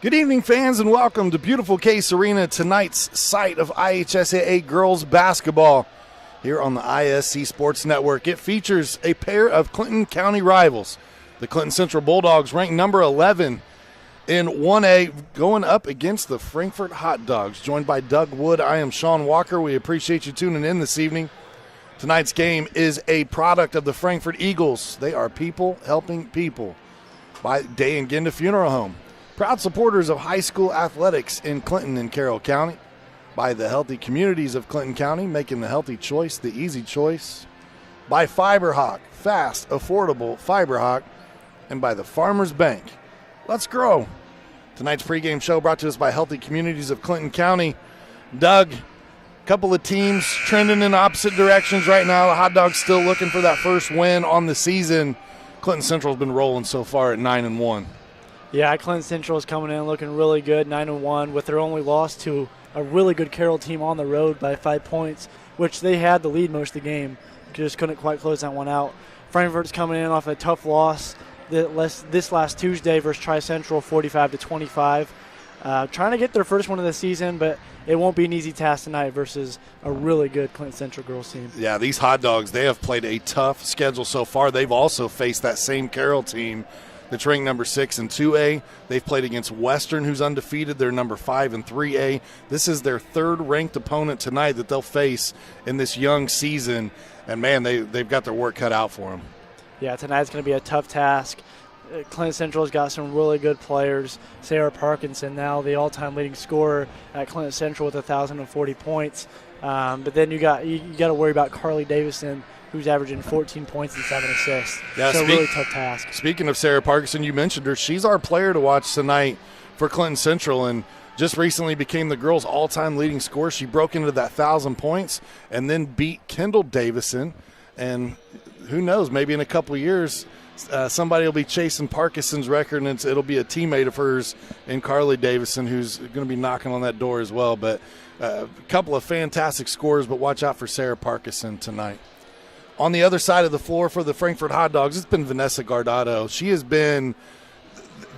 Good evening, fans, and welcome to beautiful Case Arena, tonight's site of IHSAA girls basketball here on the ISC Sports Network. It features a pair of Clinton County rivals. The Clinton Central Bulldogs ranked number 11 in 1A, going up against the Frankfort Hot Dogs. Joined by Doug Wood, I am Sean Walker. We appreciate you tuning in this evening. Tonight's game is a product of the Frankfort Eagles. They are people helping people by Day and Genda Funeral Home. Proud supporters of high school athletics in Clinton and Carroll County, by the healthy communities of Clinton County, making the healthy choice the easy choice, by FiberHawk, fast, affordable FiberHawk, and by the Farmers Bank. Let's grow. Tonight's pregame show brought to us by Healthy Communities of Clinton County. Doug, a couple of teams trending in opposite directions right now. The Hot Dogs still looking for that first win on the season. Clinton Central's been rolling so far at 9-1. Yeah, Clinton Central is coming in looking really good, 9-1, with their only loss to a really good Carroll team on the road by 5 points, which they had the lead most of the game. Just couldn't quite close that one out. Frankfort's coming in off a tough loss this last Tuesday versus Tri-Central, 45-25. Trying to get their first one of the season, but it won't be an easy task tonight versus a really good Clinton Central girls team. Yeah, these Hot Dogs, they have played a tough schedule so far. They've also faced that same Carroll team that's ranked number 6 in 2A. They've played against Western, who's undefeated. They're number 5 in 3A. This is their third-ranked opponent tonight that they'll face in this young season. And, man, they've got their work cut out for them. Yeah, tonight's going to be a tough task. Clinton Central's got some really good players. Sarah Parkinson, now the all-time leading scorer at Clinton Central with 1,040 points. But then you got to worry about Carly Davison, who's averaging 14 points and 7 assists. Yeah, so a really tough task. Speaking of Sarah Parkinson, you mentioned her. She's our player to watch tonight for Clinton Central, and just recently became the girls' all-time leading scorer. She broke into that 1,000 points and then beat Kendall Davison. And who knows, maybe in a couple of years, somebody will be chasing Parkinson's record, and it'll be a teammate of hers in Carly Davison who's going to be knocking on that door as well. But a couple of fantastic scores, but watch out for Sarah Parkinson tonight. On the other side of the floor for the Frankfort Hot Dogs, it's been Vanessa Guardado. She has been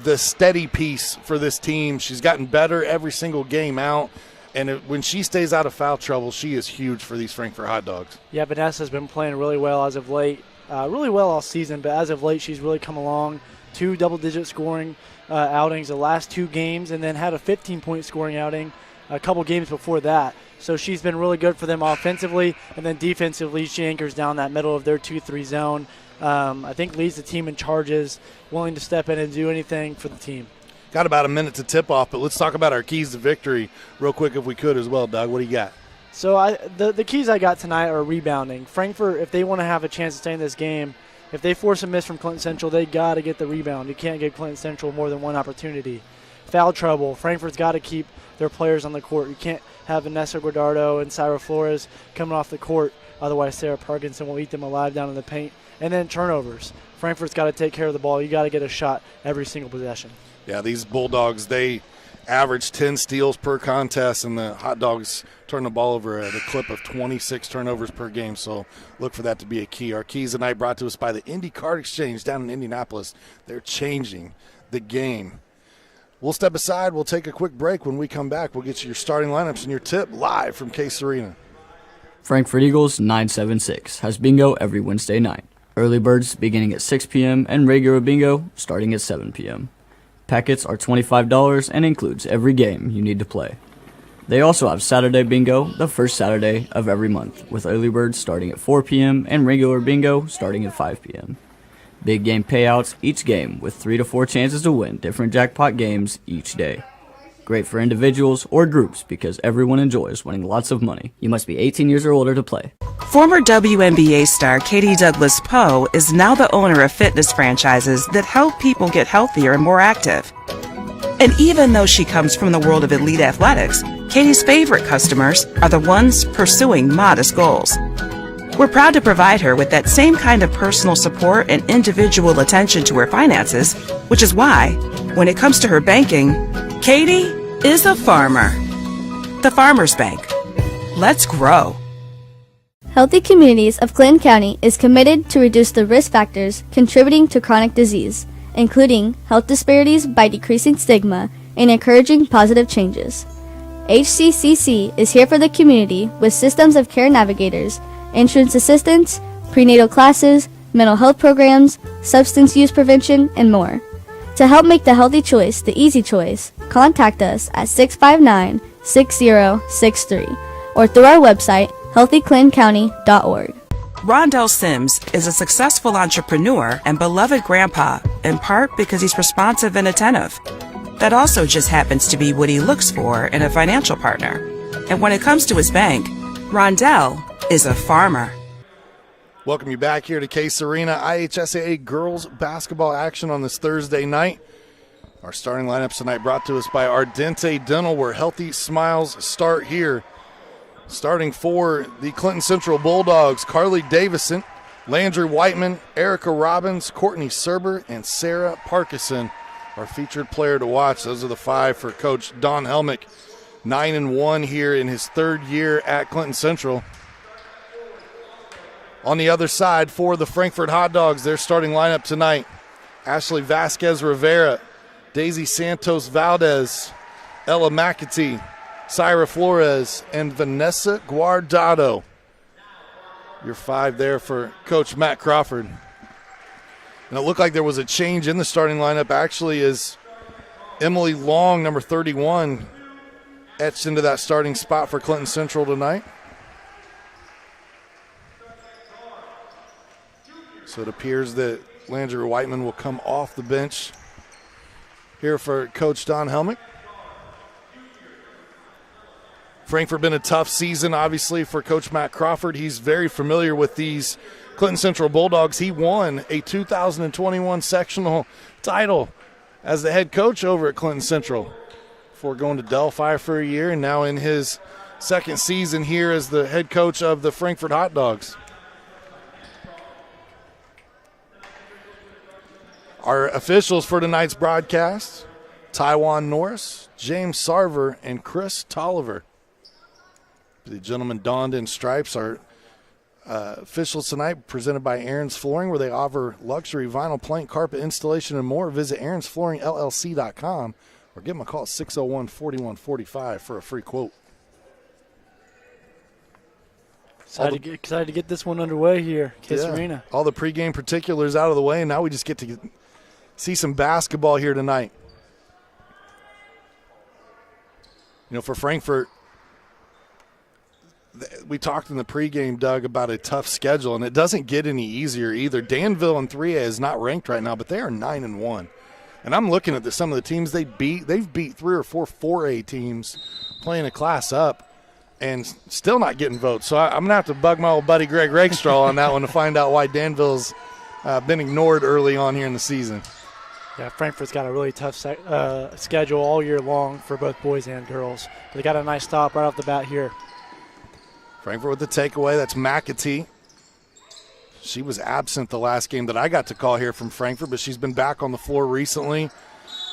the steady piece for this team. She's gotten better every single game out, and when she stays out of foul trouble, she is huge for these Frankfort Hot Dogs. Yeah, Vanessa's been playing really well as of late, really well all season, but as of late she's really come along. 2 double-digit scoring outings the last 2 games, and then had a 15-point scoring outing a couple games before that. So she's been really good for them offensively, and then defensively she anchors down that middle of their 2-3 zone. I think leads the team in charges, willing to step in and do anything for the team. Got about a minute to tip off, but let's talk about our keys to victory real quick if we could as well, Doug. What do you got? So the keys I got tonight are rebounding. Frankfort, if they want to have a chance to stay in this game, if they force a miss from Clinton Central, they got to get the rebound. You can't give Clinton Central more than one opportunity. Foul trouble. Frankfort's got to keep their players on the court. You can't have Vanessa Guardado and Syra Flores coming off the court. Otherwise, Sarah Parkinson will eat them alive down in the paint. And then turnovers. Frankfort's got to take care of the ball. You got to get a shot every single possession. Yeah, these Bulldogs, they average 10 steals per contest, and the Hot Dogs turn the ball over at a clip of 26 turnovers per game. So look for that to be a key. Our keys tonight brought to us by the Indy Card Exchange down in Indianapolis. They're changing the game. We'll step aside. We'll take a quick break. When we come back, we'll get you your starting lineups and your tip live from Case Arena. Frankfort Eagles 976 has bingo every Wednesday night. Early birds beginning at 6 p.m. and regular bingo starting at 7 p.m. Packets are $25 and includes every game you need to play. They also have Saturday bingo the first Saturday of every month, with early birds starting at 4 p.m. and regular bingo starting at 5 p.m. Big game payouts each game with 3 to 4 chances to win different jackpot games each day. Great for individuals or groups because everyone enjoys winning lots of money. You must be 18 years or older to play. Former WNBA star Katie Douglas Poe is now the owner of fitness franchises that help people get healthier and more active. And even though she comes from the world of elite athletics, Katie's favorite customers are the ones pursuing modest goals. We're proud to provide her with that same kind of personal support and individual attention to her finances, which is why, when it comes to her banking, Katie is a farmer. The Farmers Bank. Let's grow. Healthy Communities of Clinton County is committed to reduce the risk factors contributing to chronic disease, including health disparities by decreasing stigma, and encouraging positive changes. HCCC is here for the community with systems of care navigators, insurance assistance, prenatal classes, mental health programs, substance use prevention, and more. To help make the healthy choice the easy choice, contact us at 659-6063 or through our website, healthyclincounty.org. Rondell Sims is a successful entrepreneur and beloved grandpa, in part because he's responsive and attentive. That also just happens to be what he looks for in a financial partner. And when it comes to his bank, Rondell is a farmer. Welcome you back here to Case Arena. IHSAA girls basketball action on this Thursday night. Our starting lineups tonight brought to us by Ardente Dental, where healthy smiles start here. Starting for the Clinton Central Bulldogs, Carly Davison, Landry Whiteman, Erica Robbins, Courtney Serber, and Sarah Parkinson, our featured player to watch. Those are the five for Coach Don Helmick. 9-1 here in his third year at Clinton Central. On the other side, for the Frankfort Hot Dogs, their starting lineup tonight: Ashley Vasquez Rivera, Daisy Santos Valdez, Ella McAtee, Syra Flores, and Vanessa Guardado. Your five there for Coach Matt Crawford. And it looked like there was a change in the starting lineup, actually, as Emily Long, number 31, etched into that starting spot for Clinton Central tonight. So it appears that Landry Whiteman will come off the bench here for Coach Don Helmick. Frankfort been a tough season, obviously, for Coach Matt Crawford. He's very familiar with these Clinton Central Bulldogs. He won a 2021 sectional title as the head coach over at Clinton Central before going to Delphi for a year, and now in his second season here as the head coach of the Frankfort Hot Dogs. Our officials for tonight's broadcast: Taiwan Norris, James Sarver, and Chris Tolliver. The gentlemen donned in stripes are officials tonight, presented by Aaron's Flooring, where they offer luxury vinyl plank, carpet installation, and more. Visit aaronsflooringllc.com or give them a call at 601-4145 for a free quote. Excited to get this one underway here, Case Arena. All the pregame particulars out of the way, and now we just get to see some basketball here tonight. You know, for Frankfort, we talked in the pregame, Doug, about a tough schedule, and it doesn't get any easier either. Danville in 3A is not ranked right now, but they are 9-1. And I'm looking at some of the teams they've beat 3 or 4 4A teams playing a class up and still not getting votes. So I'm going to have to bug my old buddy Greg Rakestraw on that one to find out why Danville's been ignored early on here in the season. Yeah, Frankfort's got a really tough schedule all year long for both boys and girls. They got a nice stop right off the bat here. Frankfort with the takeaway. That's McAtee. She was absent the last game that I got to call here from Frankfort, but she's been back on the floor recently.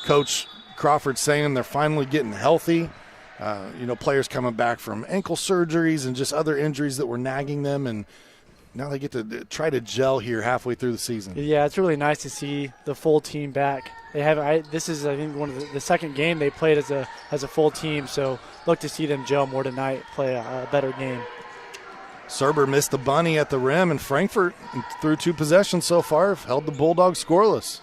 Coach Crawford saying they're finally getting healthy. Players coming back from ankle surgeries and just other injuries that were nagging them, and now they get to try to gel here halfway through the season. Yeah, it's really nice to see the full team back. This is, I think, one of the second game they played as a full team, so look to see them gel more tonight, play a better game. Serber missed the bunny at the rim, and Frankfort, through 2 possessions so far, have held the Bulldogs scoreless.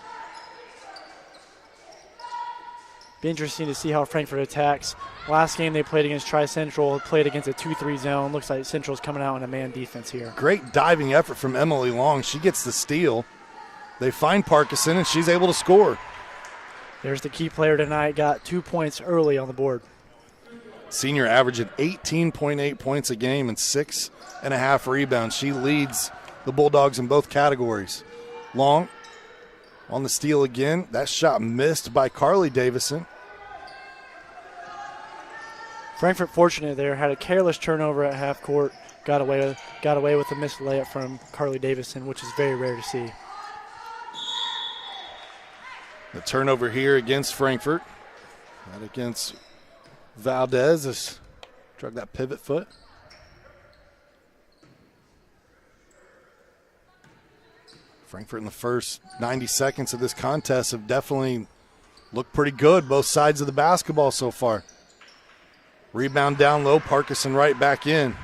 Be interesting to see how Frankfort attacks. Last game they played against Tri-Central, played against a 2-3 zone. Looks like Central's coming out in a man defense here. Great diving effort from Emily Long. She gets the steal. They find Parkinson, and she's able to score. There's the key player tonight, got 2 points early on the board. Senior averaging 18.8 points a game and 6.5 rebounds. She leads the Bulldogs in both categories. Long on the steal again. That shot missed by Carly Davison. Frankfort fortunate there, had a careless turnover at half court, got away with a missed layup from Carly Davison, which is very rare to see. The turnover here against Frankfort. Not against Valdez has drug that pivot foot. Frankfort in the first 90 seconds of this contest have definitely look pretty good, both sides of the basketball so far. Rebound down low, Parkinson right back in.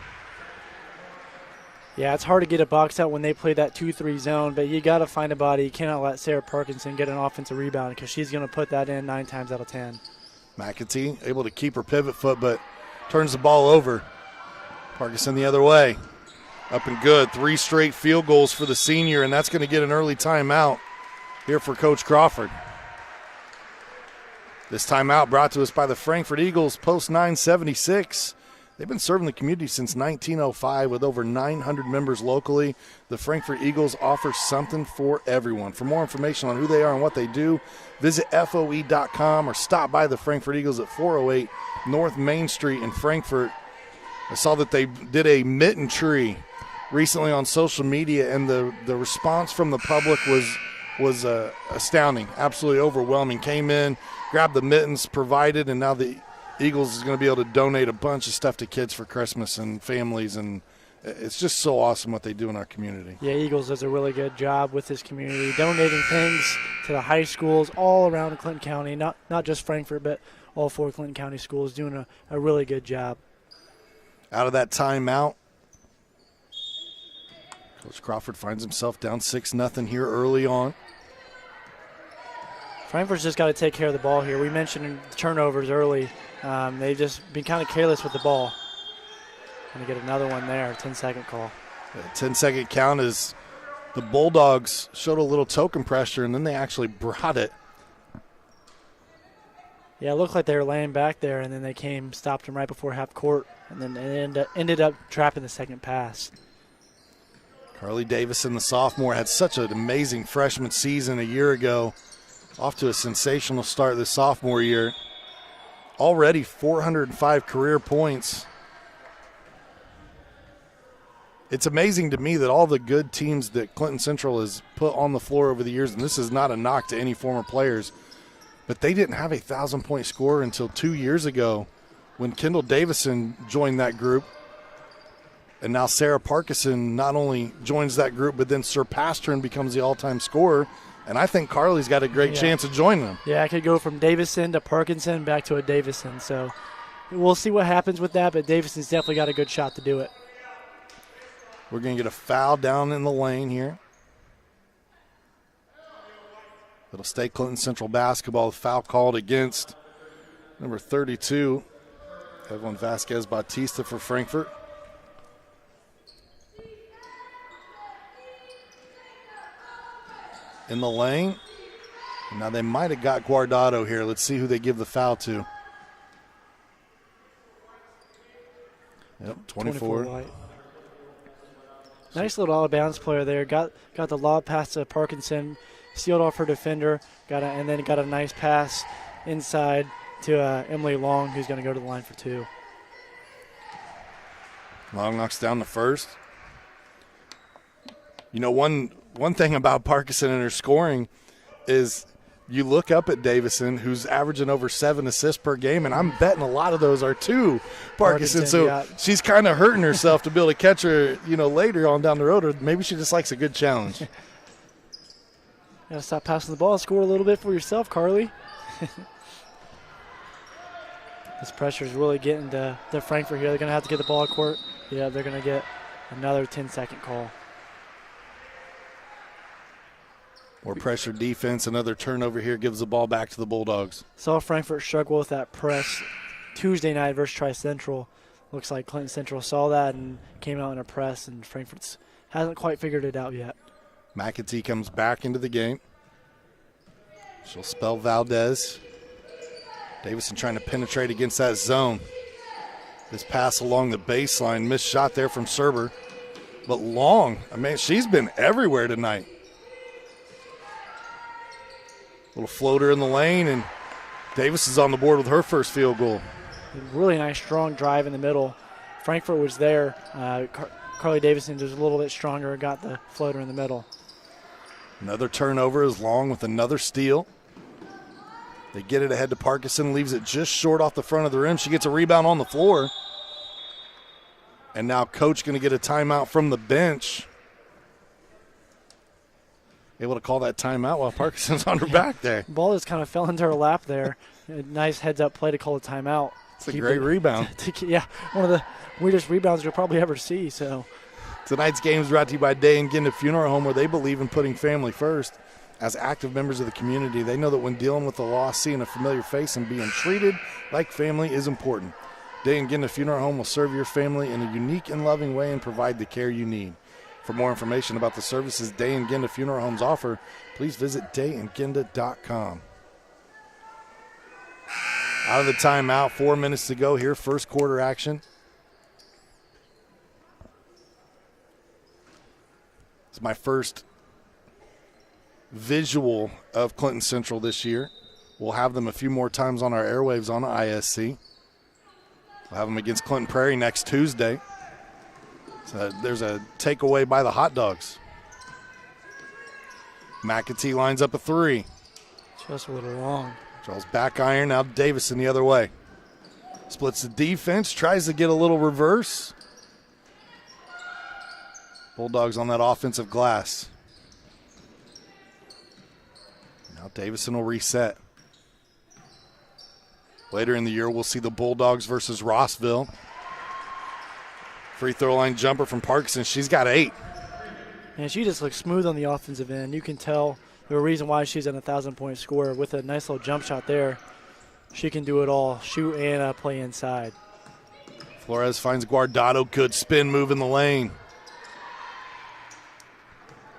Yeah, it's hard to get a box out when they play that 2-3 zone, but you got to find a body. You cannot let Sarah Parkinson get an offensive rebound because she's going to put that in 9 times out of 10. McAtee able to keep her pivot foot, but turns the ball over. Parkinson the other way. Up and good. 3 straight field goals for the senior, and that's going to get an early timeout here for Coach Crawford. This timeout brought to us by the Frankfort Eagles, Post 976. They've been serving the community since 1905 with over 900 members locally. The Frankfort Eagles offer something for everyone. For more information on who they are and what they do, visit FOE.com or stop by the Frankfort Eagles at 408 North Main Street in Frankfort. I saw that they did a mitten tree recently on social media, and the response from the public was astounding, absolutely overwhelming. Came in, grabbed the mittens provided, and now the Eagles is going to be able to donate a bunch of stuff to kids for Christmas and families, and it's just so awesome what they do in our community. Yeah, Eagles does a really good job with this community, donating things to the high schools all around Clinton County, not just Frankfort, but all 4 Clinton County schools, doing a really good job. Out of that timeout, Coach Crawford finds himself down 6-0 here early on. Frankfort's just got to take care of the ball here. We mentioned turnovers early. They've just been kind of careless with the ball. Going to get another one there, 10-second call. A 10-second count as the Bulldogs showed a little token pressure, and then they actually brought it. Yeah, it looked like they were laying back there, and then they came, stopped them right before half court, and then it ended up trapping the second pass. Carly Davison, the sophomore, had such an amazing freshman season a year ago. Off to a sensational start this sophomore year. Already 405 career points. It's amazing to me that all the good teams that Clinton Central has put on the floor over the years, and this is not a knock to any former players, but they didn't have a 1,000-point scorer until 2 years ago when Kendall Davison joined that group. And now Sarah Parkinson not only joins that group, but then surpassed her and becomes the all-time scorer. And I think Carly's got a great chance of joining them. Yeah, I could go from Davison to Parkinson back to a Davison. So we'll see what happens with that, but Davison's definitely got a good shot to do it. We're going to get a foul down in the lane here. It'll stay Clinton Central basketball. The foul called against number 32, Evelyn Vasquez Bautista for Frankfort. In the lane. Now they might have got Guardado here. Let's see who they give the foul to. Yep, 24. White. Nice little out-of-bounds player there. Got the lob pass to Parkinson, sealed off her defender, and then got a nice pass inside to Emily Long, who's going to go to the line for 2. Long knocks down the first. You know, one thing about Parkinson and her scoring is you look up at Davison, who's averaging over 7 assists per game, and I'm betting a lot of those are to Parkinson. So she's kind of hurting herself to be able to catch her, later on down the road, or maybe she just likes a good challenge. Got to stop passing the ball and score a little bit for yourself, Carly. This pressure is really getting to Frankfort here. They're going to have to get the ball at court. Yeah, they're going to get another 10-second call. More pressure defense, another turnover here gives the ball back to the Bulldogs. Saw Frankfort struggle with that press Tuesday night versus Tri-Central. Looks like Clinton Central saw that and came out in a press, and Frankfort hasn't quite figured it out yet. McAtee comes back into the game. She'll spell Valdez. Davison trying to penetrate against that zone. This pass along the baseline, missed shot there from Serber. But Long, she's been everywhere tonight. Little floater in the lane, and Davis is on the board with her first field goal. Really nice, strong drive in the middle. Frankfort was there. Carly Davison just a little bit stronger, got the floater in the middle. Another turnover is Long with another steal. They get it ahead to Parkinson, leaves it just short off the front of the rim. She gets a rebound on the floor. And now Coach going to get a timeout from the bench. able to call that timeout while Parkinson's on her back there. Ball just kind of fell into her lap there. A nice heads-up play to call a timeout. It's a great rebound. One of the weirdest rebounds you'll probably ever see. So tonight's game is brought to you by Day and Ginda Funeral Home, where they believe in putting family first. As active members of the community, they know that when dealing with the loss, seeing a familiar face and being treated like family is important. Day and Ginda Funeral Home will serve your family in a unique and loving way and provide the care you need. For more information about the services Day and Ginda Funeral Homes offer, please visit dayandginda.com. Out of the timeout, 4 minutes to go here, first quarter action. It's my first visual of Clinton Central this year. We'll have them a few more times on our airwaves on ISC. We'll have them against Clinton Prairie next Tuesday. So there's a takeaway by the Hot Dogs. McAtee lines up a three. Just a little long. Draws back iron, now Davison the other way. Splits the defense, tries to get a little reverse. Bulldogs on that offensive glass. Now Davison will reset. Later in the year, we'll see the Bulldogs versus Rossville. Free throw line jumper from Parkinson. She's got 8. And she just looks smooth on the offensive end. You can tell the reason why she's an 1,000-point scorer. With a nice little jump shot there, she can do it all, shoot and play inside. Flores finds Guardado. Good spin move in the lane.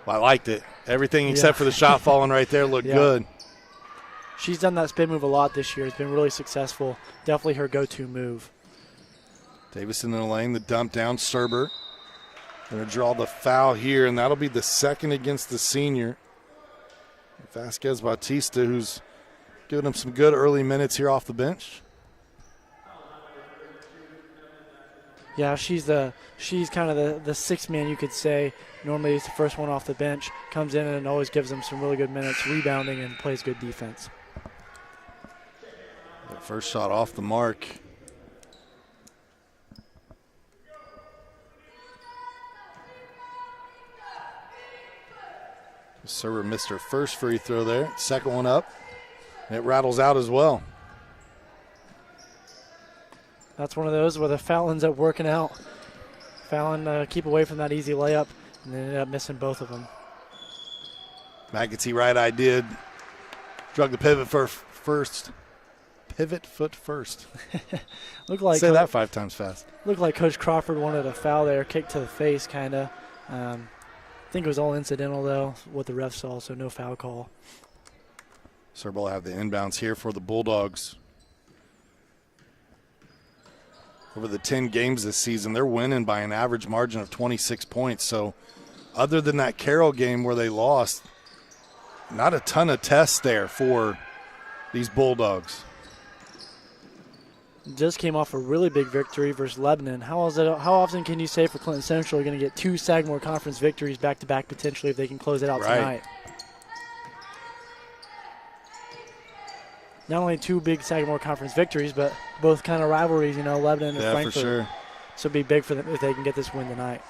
Well, I liked it. Everything except for the shot falling right there looked good. She's done that spin move a lot this year. It's been really successful. Definitely her go-to move. Davison in the lane, the dump down. Serber going to draw the foul here, and that'll be the second against the senior. Vasquez Bautista, who's giving him some good early minutes here off the bench. Yeah, she's kind of the sixth man, you could say. Normally he's the first one off the bench. Comes in and always gives them some really good minutes, rebounding and plays good defense. The first shot off the mark. Server missed her first free throw there. Second one up. It rattles out as well. That's one of those where the foul ends up working out. Fallon keep away from that easy layup, and then ended up missing both of them. McAtee right-eye did. Drug the pivot first. Pivot foot first. Looked like say that 5 times fast. Looked like Coach Crawford wanted a foul there, kick to the face, kind of. I think it was all incidental, though, what the ref saw, so no foul call. Serber will have the inbounds here for the Bulldogs. Over the 10 games this season, they're winning by an average margin of 26 points. So other than that Carroll game where they lost, not a ton of tests there for these Bulldogs. Just came off a really big victory versus Lebanon. How often can you say for Clinton Central you're going to get 2 Sagamore Conference victories back-to-back potentially if they can close it out tonight? Not only 2 big Sagamore Conference victories, but both kind of rivalries, Lebanon and Frankfort. For sure. So it'd be big for them if they can get this win tonight.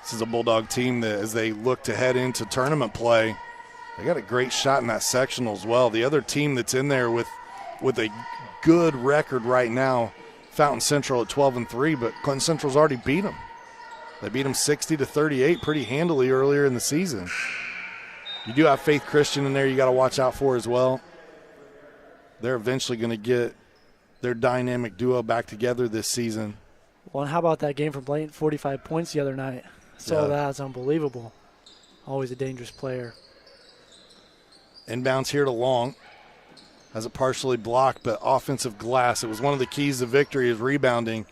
This is a Bulldog team that, as they look to head into tournament play, they got a great shot in that sectional as well. The other team that's in there with a good record right now, Fountain Central at 12-3, but Clinton Central's already beat them. They beat them 60-38 pretty handily earlier in the season. You do have Faith Christian in there you got to watch out for as well. They're eventually going to get their dynamic duo back together this season. Well, and how about that game from Blaine? 45 points the other night. That's unbelievable. Always a dangerous player. Inbounds here to Long. Has it partially blocked, but offensive glass. It was one of the keys to victory is rebounding.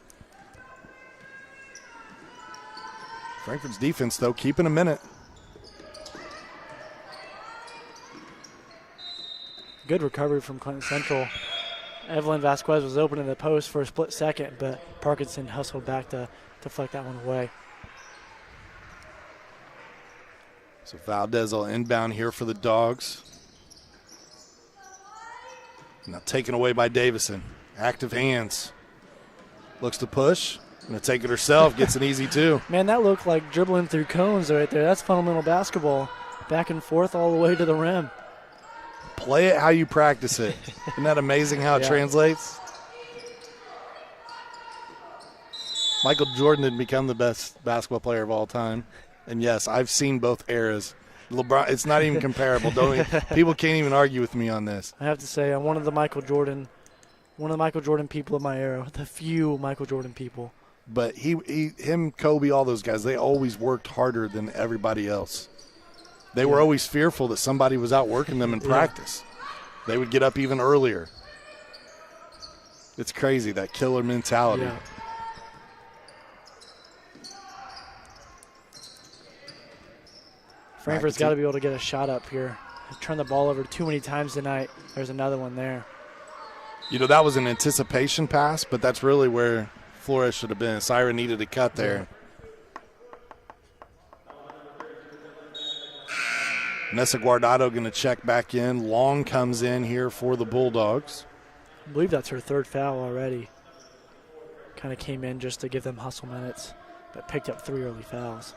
Frankfurt's defense, though, keeping a minute. Good recovery from Clinton Central. Evelyn Vasquez was open in the post for a split second, but Parkinson hustled back to deflect that one away. So Valdez will inbound here for the Dogs. Now taken away by Davison. Active hands. Looks to push. Gonna take it herself, gets an easy 2. Man, that looked like dribbling through cones right there. That's fundamental basketball. Back and forth all the way to the rim. Play it how you practice it. Isn't that amazing how it translates? Michael Jordan didn't become the best basketball player of all time. And yes, I've seen both eras. LeBron, it's not even comparable. People can't even argue with me on this. I have to say, I'm one of the Michael Jordan people of my era, the few Michael Jordan people. But him, Kobe, all those guys, they always worked harder than everybody else. They were always fearful that somebody was outworking them in practice. They would get up even earlier. It's crazy, that killer mentality. Yeah. Frankfort's got to be able to get a shot up here. Turned the ball over too many times tonight. There's another one there. You know, that was an anticipation pass, but that's really where Flores should have been. Syra needed a cut there. Nessa Guardado going to check back in. Long comes in here for the Bulldogs. I believe that's her 3rd foul already. Kind of came in just to give them hustle minutes, but picked up 3 early fouls.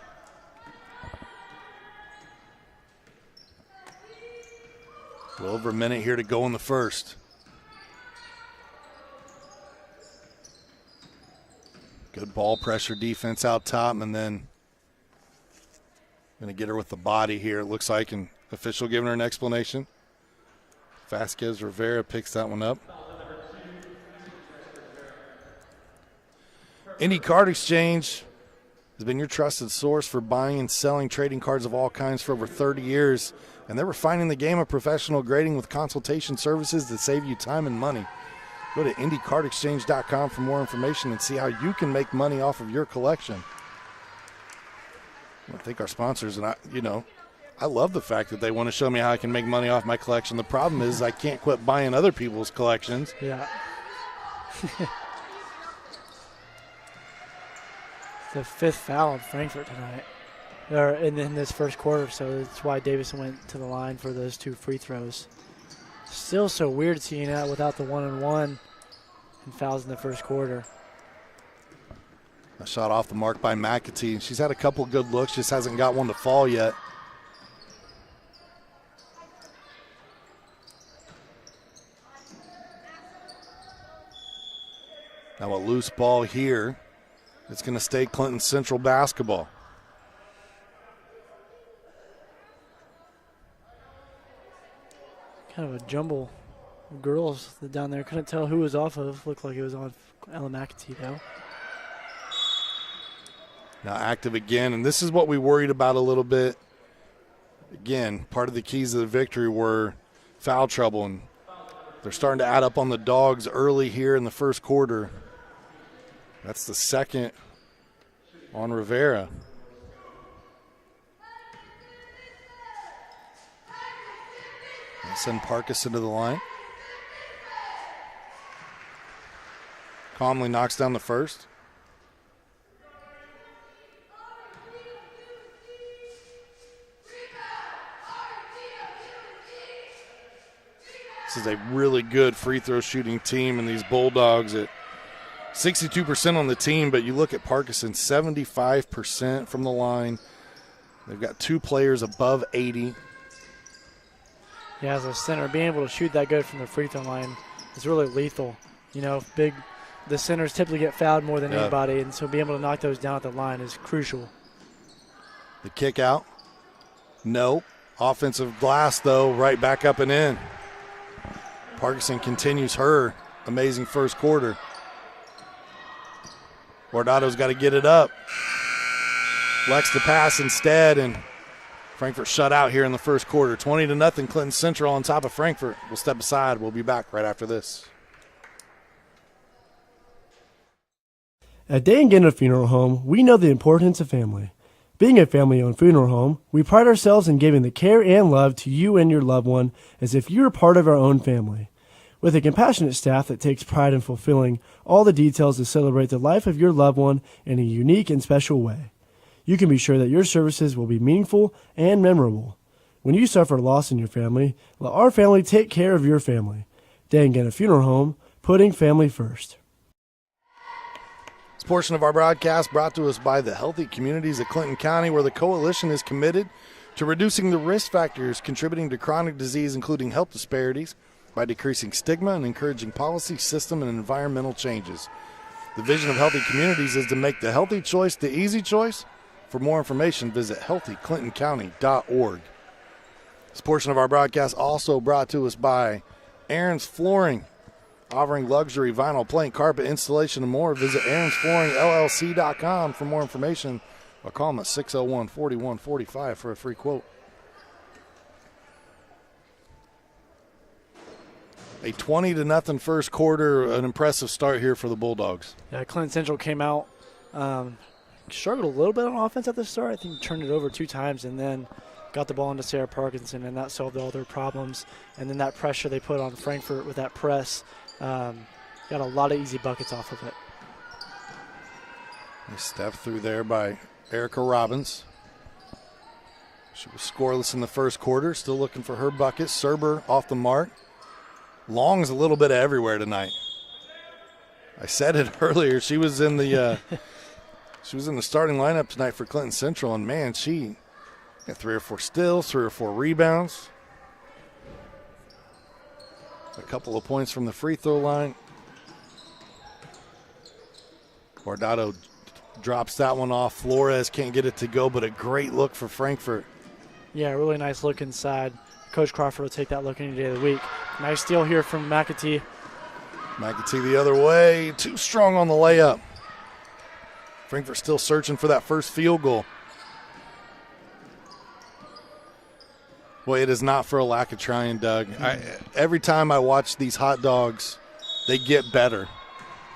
A little over a minute here to go in the first. Good ball pressure defense out top, and then going to get her with the body here, it looks like, and official giving her an explanation. Vasquez Rivera picks that one up. Indy Card Exchange has been your trusted source for buying and selling trading cards of all kinds for over 30 years, and they're refining the game of professional grading with consultation services that save you time and money. Go to IndyCardExchange.com for more information and see how you can make money off of your collection. I think our sponsors, and I love the fact that they want to show me how I can make money off my collection. The problem is I can't quit buying other people's collections. Yeah. The 5th foul of Frankfort tonight, or in this first quarter, so that's why Davison went to the line for those 2 free throws. Still so weird seeing that without the 1-on-1 and fouls in the first quarter. A shot off the mark by McAtee. She's had a couple good looks, just hasn't got one to fall yet. Now a loose ball here. It's going to stay Clinton Central basketball. Kind of a jumble of girls down there. Couldn't tell who it was off of. Looked like it was on Ella McAtee, though. Now active again, and this is what we worried about a little bit. Again, part of the keys of the victory were foul trouble, and they're starting to add up on the Dogs early here in the first quarter. That's the 2nd on Rivera. I'll send Parkinson to the line. Calmly knocks down the first. This is a really good free throw shooting team, and these Bulldogs at 62% on the team, but you look at Parkinson, 75% from the line. They've got 2 players above 80. Yeah, as a center, being able to shoot that good from the free throw line is really lethal. You know, the centers typically get fouled more than anybody, and so being able to knock those down at the line is crucial. The kick out. Nope. Offensive glass, though, right back up and in. Parkinson continues her amazing first quarter. Guardado's got to get it up. Lex to pass instead, and Frankfort shut out here in the first quarter. 20-0, Clinton Central on top of Frankfort. We'll step aside. We'll be back right after this. At Day and Gannett Funeral Home, we know the importance of family. Being a family-owned funeral home, we pride ourselves in giving the care and love to you and your loved one as if you were part of our own family. With a compassionate staff that takes pride in fulfilling all the details to celebrate the life of your loved one in a unique and special way, you can be sure that your services will be meaningful and memorable. When you suffer loss in your family, let our family take care of your family. Day and Gannett Funeral Home, putting family first. This portion of our broadcast brought to us by the Healthy Communities of Clinton County, where the coalition is committed to reducing the risk factors contributing to chronic disease, including health disparities, by decreasing stigma and encouraging policy, system, and environmental changes. The vision of Healthy Communities is to make the healthy choice the easy choice. For more information, visit healthyclintoncounty.org. This portion of our broadcast also brought to us by Aaron's Flooring, offering luxury vinyl plank, carpet installation, and more. Visit aaronsflooringllc.com for more information, or call them at 601-4145 for a free quote. A 20-0 first quarter, an impressive start here for the Bulldogs. Yeah, Clinton Central came out, struggled a little bit on offense at the start. I think turned it over 2 times and then got the ball into Sarah Parkinson, and that solved all their problems. And then that pressure they put on Frankfort with that press, got a lot of easy buckets off of it. Nice step through there by Erica Robbins. She was scoreless in the first quarter, still looking for her bucket. Serber off the mark. Long's a little bit everywhere tonight. I said it earlier. She was in the starting lineup tonight for Clinton Central, and man, she got 3 or 4 steals, 3 or 4 rebounds, a couple of points from the free throw line. Guardado drops that one off. Flores can't get it to go, but a great look for Frankfort. Yeah, really nice look inside. Coach Crawford will take that look any day of the week. Nice steal here from McAtee. McAtee the other way. Too strong on the layup. Frankfort still searching for that first field goal. Boy, it is not for a lack of trying, Doug. Every time I watch these hot dogs, they get better.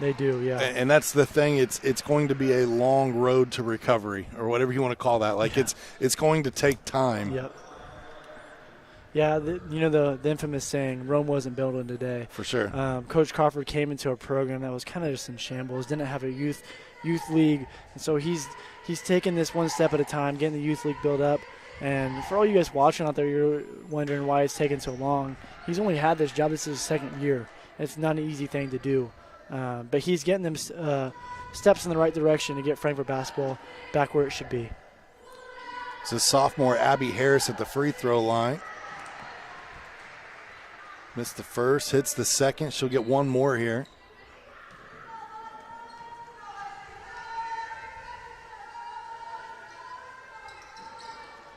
They do, yeah. And that's the thing. It's going to be a long road to recovery, or whatever you want to call that. Like, it's going to take time. Yep. Yeah, the infamous saying, Rome wasn't built in today. For sure. Coach Crawford came into a program that was kind of just in shambles, didn't have a youth league, and so he's taking this one step at a time, getting the youth league built up. And for all you guys watching out there, you're wondering why it's taking so long. He's only had this job. This is his second year. It's not an easy thing to do. But he's getting them steps in the right direction to get Frankfort basketball back where it should be. This is sophomore Abby Harris at the free throw line. Missed the first, hits the second. She'll get one more here.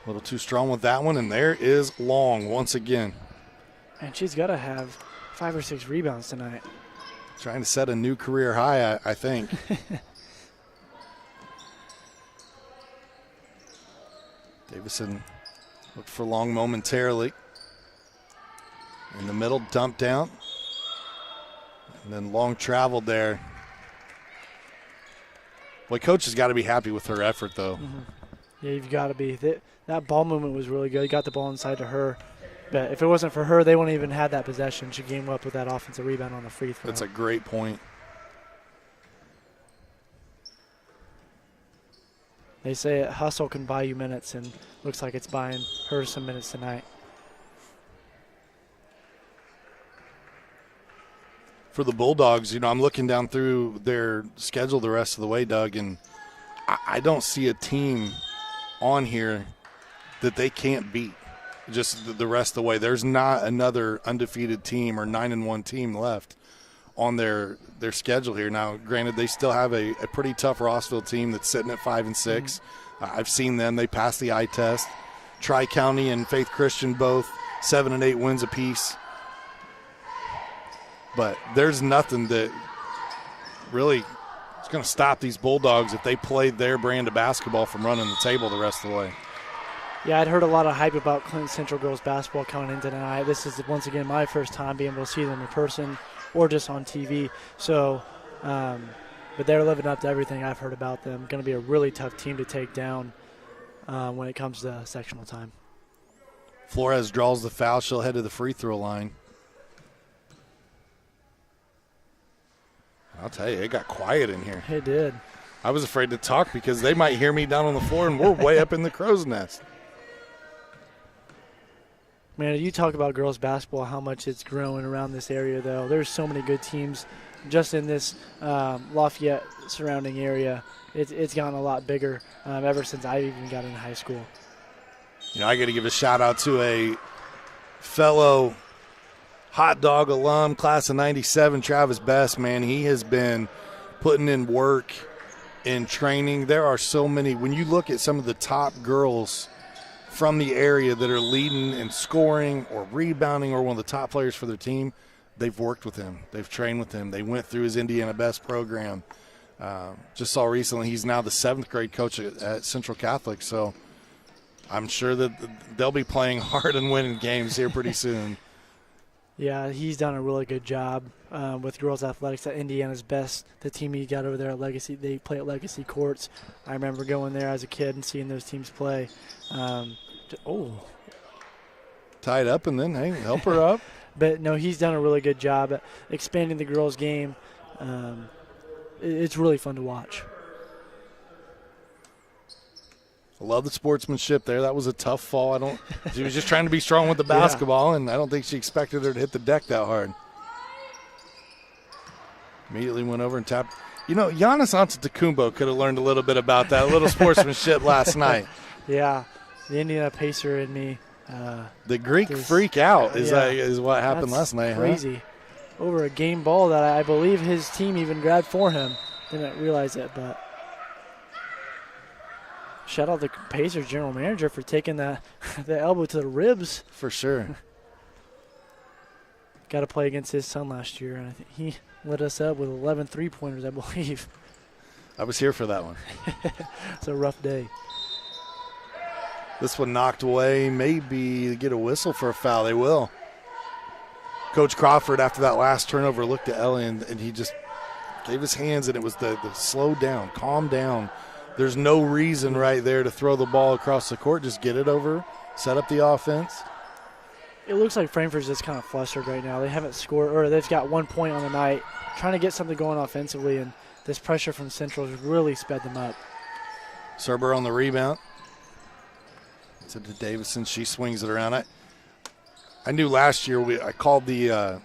A little too strong with that one, and there is Long once again. And she's got to have 5 or 6 rebounds tonight. Trying to set a new career high, I think. Davison looked for Long momentarily. In the middle, dump down. And then Long traveled there. Boy, Coach has got to be happy with her effort, though. Mm-hmm. Yeah, you've got to be. That ball movement was really good. He got the ball inside to her. But if it wasn't for her, they wouldn't even had that possession. She came up with that offensive rebound on the free throw. That's a great point. They say hustle can buy you minutes, and looks like it's buying her some minutes tonight. For the Bulldogs, I'm looking down through their schedule the rest of the way, Doug, and I don't see a team on here that they can't beat just the rest of the way. There's not another undefeated team or 9-1 team left on their schedule here. Now, granted, they still have a pretty tough Rossville team that's sitting at 5-6. Mm-hmm. I've seen them. They passed the eye test. Tri-County and Faith Christian both 7-8 wins apiece. But there's nothing that really is going to stop these Bulldogs if they play their brand of basketball from running the table the rest of the way. Yeah, I'd heard a lot of hype about Clinton Central girls basketball coming in tonight. This is, once again, my first time being able to see them in person or just on TV. So, but they're living up to everything I've heard about them. Going to be a really tough team to take down when it comes to sectional time. Flores draws the foul. She'll head to the free throw line. I'll tell you, it got quiet in here. It did. I was afraid to talk because they might hear me down on the floor, and we're way up in the crow's nest. Man, you talk about girls basketball, how much it's growing around this area, though. There's so many good teams just in this Lafayette surrounding area, it's gotten a lot bigger ever since I even got into high school. I got to give a shout-out to a fellow hot dog alum, class of 97, Travis Best, man. He has been putting in work in training. There are so many. When you look at some of the top girls from the area that are leading in scoring or rebounding or one of the top players for their team, they've worked with him. They've trained with him. They went through his Indiana Best program. Just saw recently he's now the 7th grade coach at Central Catholic, so I'm sure that they'll be playing hard and winning games here pretty soon. Yeah, he's done a really good job with girls athletics at Indiana's Best. The team he got over there at Legacy, they play at Legacy Courts. I remember going there as a kid and seeing those teams play. Tied up and then, hey, help her up. But, no, he's done a really good job at expanding the girls' game. It's really fun to watch. I love the sportsmanship there. That was a tough fall. She was just trying to be strong with the basketball, and I don't think she expected her to hit the deck that hard. Immediately went over and tapped. Giannis Antetokounmpo could have learned a little bit about that, a little sportsmanship last night. Yeah, the Indiana Pacer in me. The Greek freak out is what happened last night. Crazy. Huh? Over a game ball that I believe his team even grabbed for him. Didn't realize it, but shout out the Pacers general manager for taking the elbow to the ribs. For sure. Got to play against his son last year, and I think he lit us up with 11 3-pointers, I believe. I was here for that one. It's a rough day. This one knocked away. Maybe get a whistle for a foul. They will. Coach Crawford, after that last turnover, looked at Ellie, and he just gave his hands, and it was the slow down, calm down. There's no reason right there to throw the ball across the court. Just get it over, set up the offense. It looks like Frankfort's just kind of flustered right now. They haven't scored, or they've got 1 point on the night, trying to get something going offensively, and this pressure from Central has really sped them up. Serber on the rebound. To Davison, she swings it around. I knew last year I called the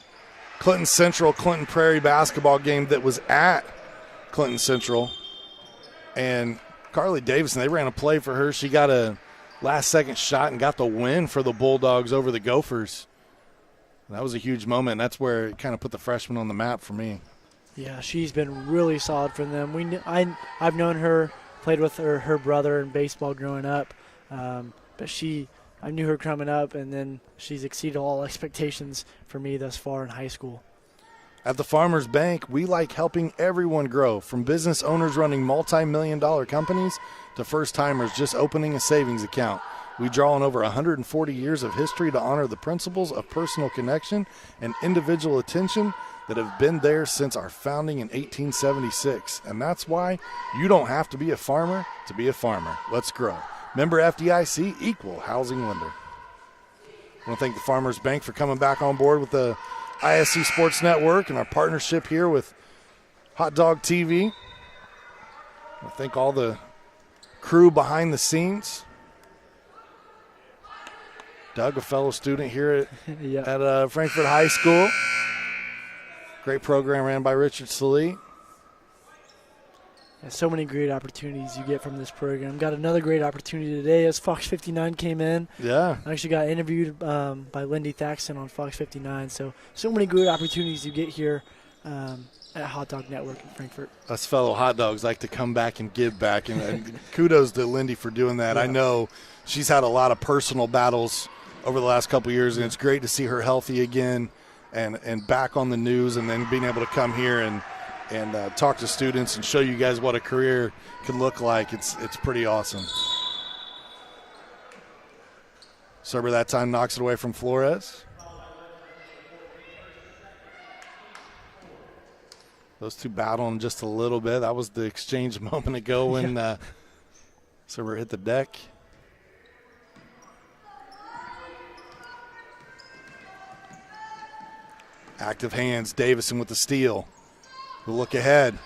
Clinton Central Clinton Prairie basketball game that was at Clinton Central, and Carly Davison, they ran a play for her. She got a last-second shot and got the win for the Bulldogs over the Gophers. That was a huge moment. That's where it kind of put the freshman on the map for me. Yeah, she's been really solid for them. I've known her, played with her brother in baseball growing up, but I knew her coming up, and then she's exceeded all expectations for me thus far in high school. At the Farmers Bank, we like helping everyone grow, from business owners running multi-million-dollar companies to first-timers just opening a savings account. We draw on over 140 years of history to honor the principles of personal connection and individual attention that have been there since our founding in 1876. And that's why you don't have to be a farmer to be a farmer. Let's grow. Member FDIC, equal housing lender. I want to thank the Farmers Bank for coming back on board with the ISC Sports Network and our partnership here with Hot Dog TV. I thank all the crew behind the scenes. Doug, a fellow student here at Frankfort High School. Great program ran by Richard Salee. So many great opportunities you get from this program. Got another great opportunity today as Fox 59 came in. Yeah. I actually got interviewed by Lindy Thaxton on Fox 59. So many great opportunities you get here at Hot Dog Network in Frankfort. Us fellow hot dogs like to come back and give back, and kudos to Lindy for doing that. Yeah. I know she's had a lot of personal battles over the last couple of years, and it's great to see her healthy again and back on the news, and then being able to come here and talk to students and show you guys what a career can look like. It's pretty awesome. Serber that time knocks it away from Flores. Those two battling just a little bit. That was the exchange a moment ago when Serber hit the deck. Active hands, Davison with the steal. The look ahead.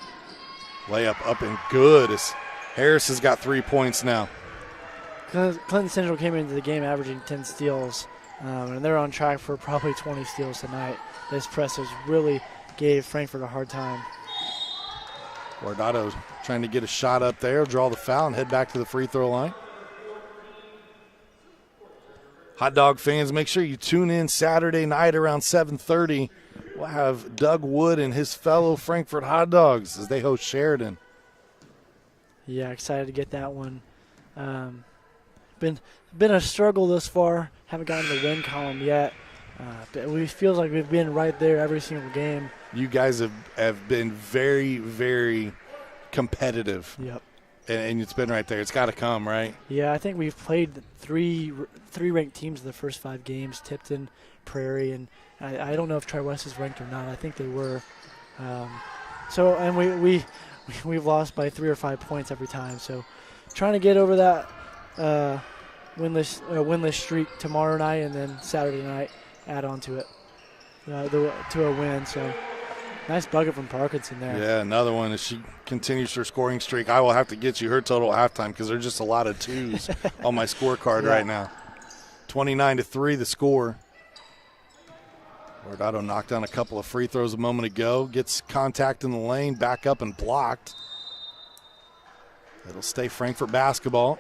Layup up and good as Harris has got 3 points now. Clinton Central came into the game averaging 10 steals, and they're on track for probably 20 steals tonight. This press has really gave Frankfort a hard time. Guardado trying to get a shot up there, draw the foul, and head back to the free throw line. Hot Dog fans, make sure you tune in Saturday night around 7:30. We'll have Doug Wood and his fellow Frankfort Hot Dogs as they host Sheridan. Yeah, excited to get that one. Been a struggle thus far. Haven't gotten the win column yet. But it feels like we've been right there every single game. You guys have been very, very competitive. Yep. And it's been right there. It's got to come, right? Yeah, I think we've played three ranked teams in the first 5 games, Tipton, Prairie, and I don't know if Tri-West is ranked or not. I think they were. And we've lost by 3 or 5 points every time. So trying to get over that winless streak tomorrow night, and then Saturday night add on to it to a win. So nice bucket from Parkinson there. Yeah, another one as she continues her scoring streak. I will have to get you her total at halftime because there's just a lot of 2s on my scorecard right now. 29-3 the score. Guardado knocked down a couple of free throws a moment ago. Gets contact in the lane, back up and blocked. It'll stay Frankfort basketball.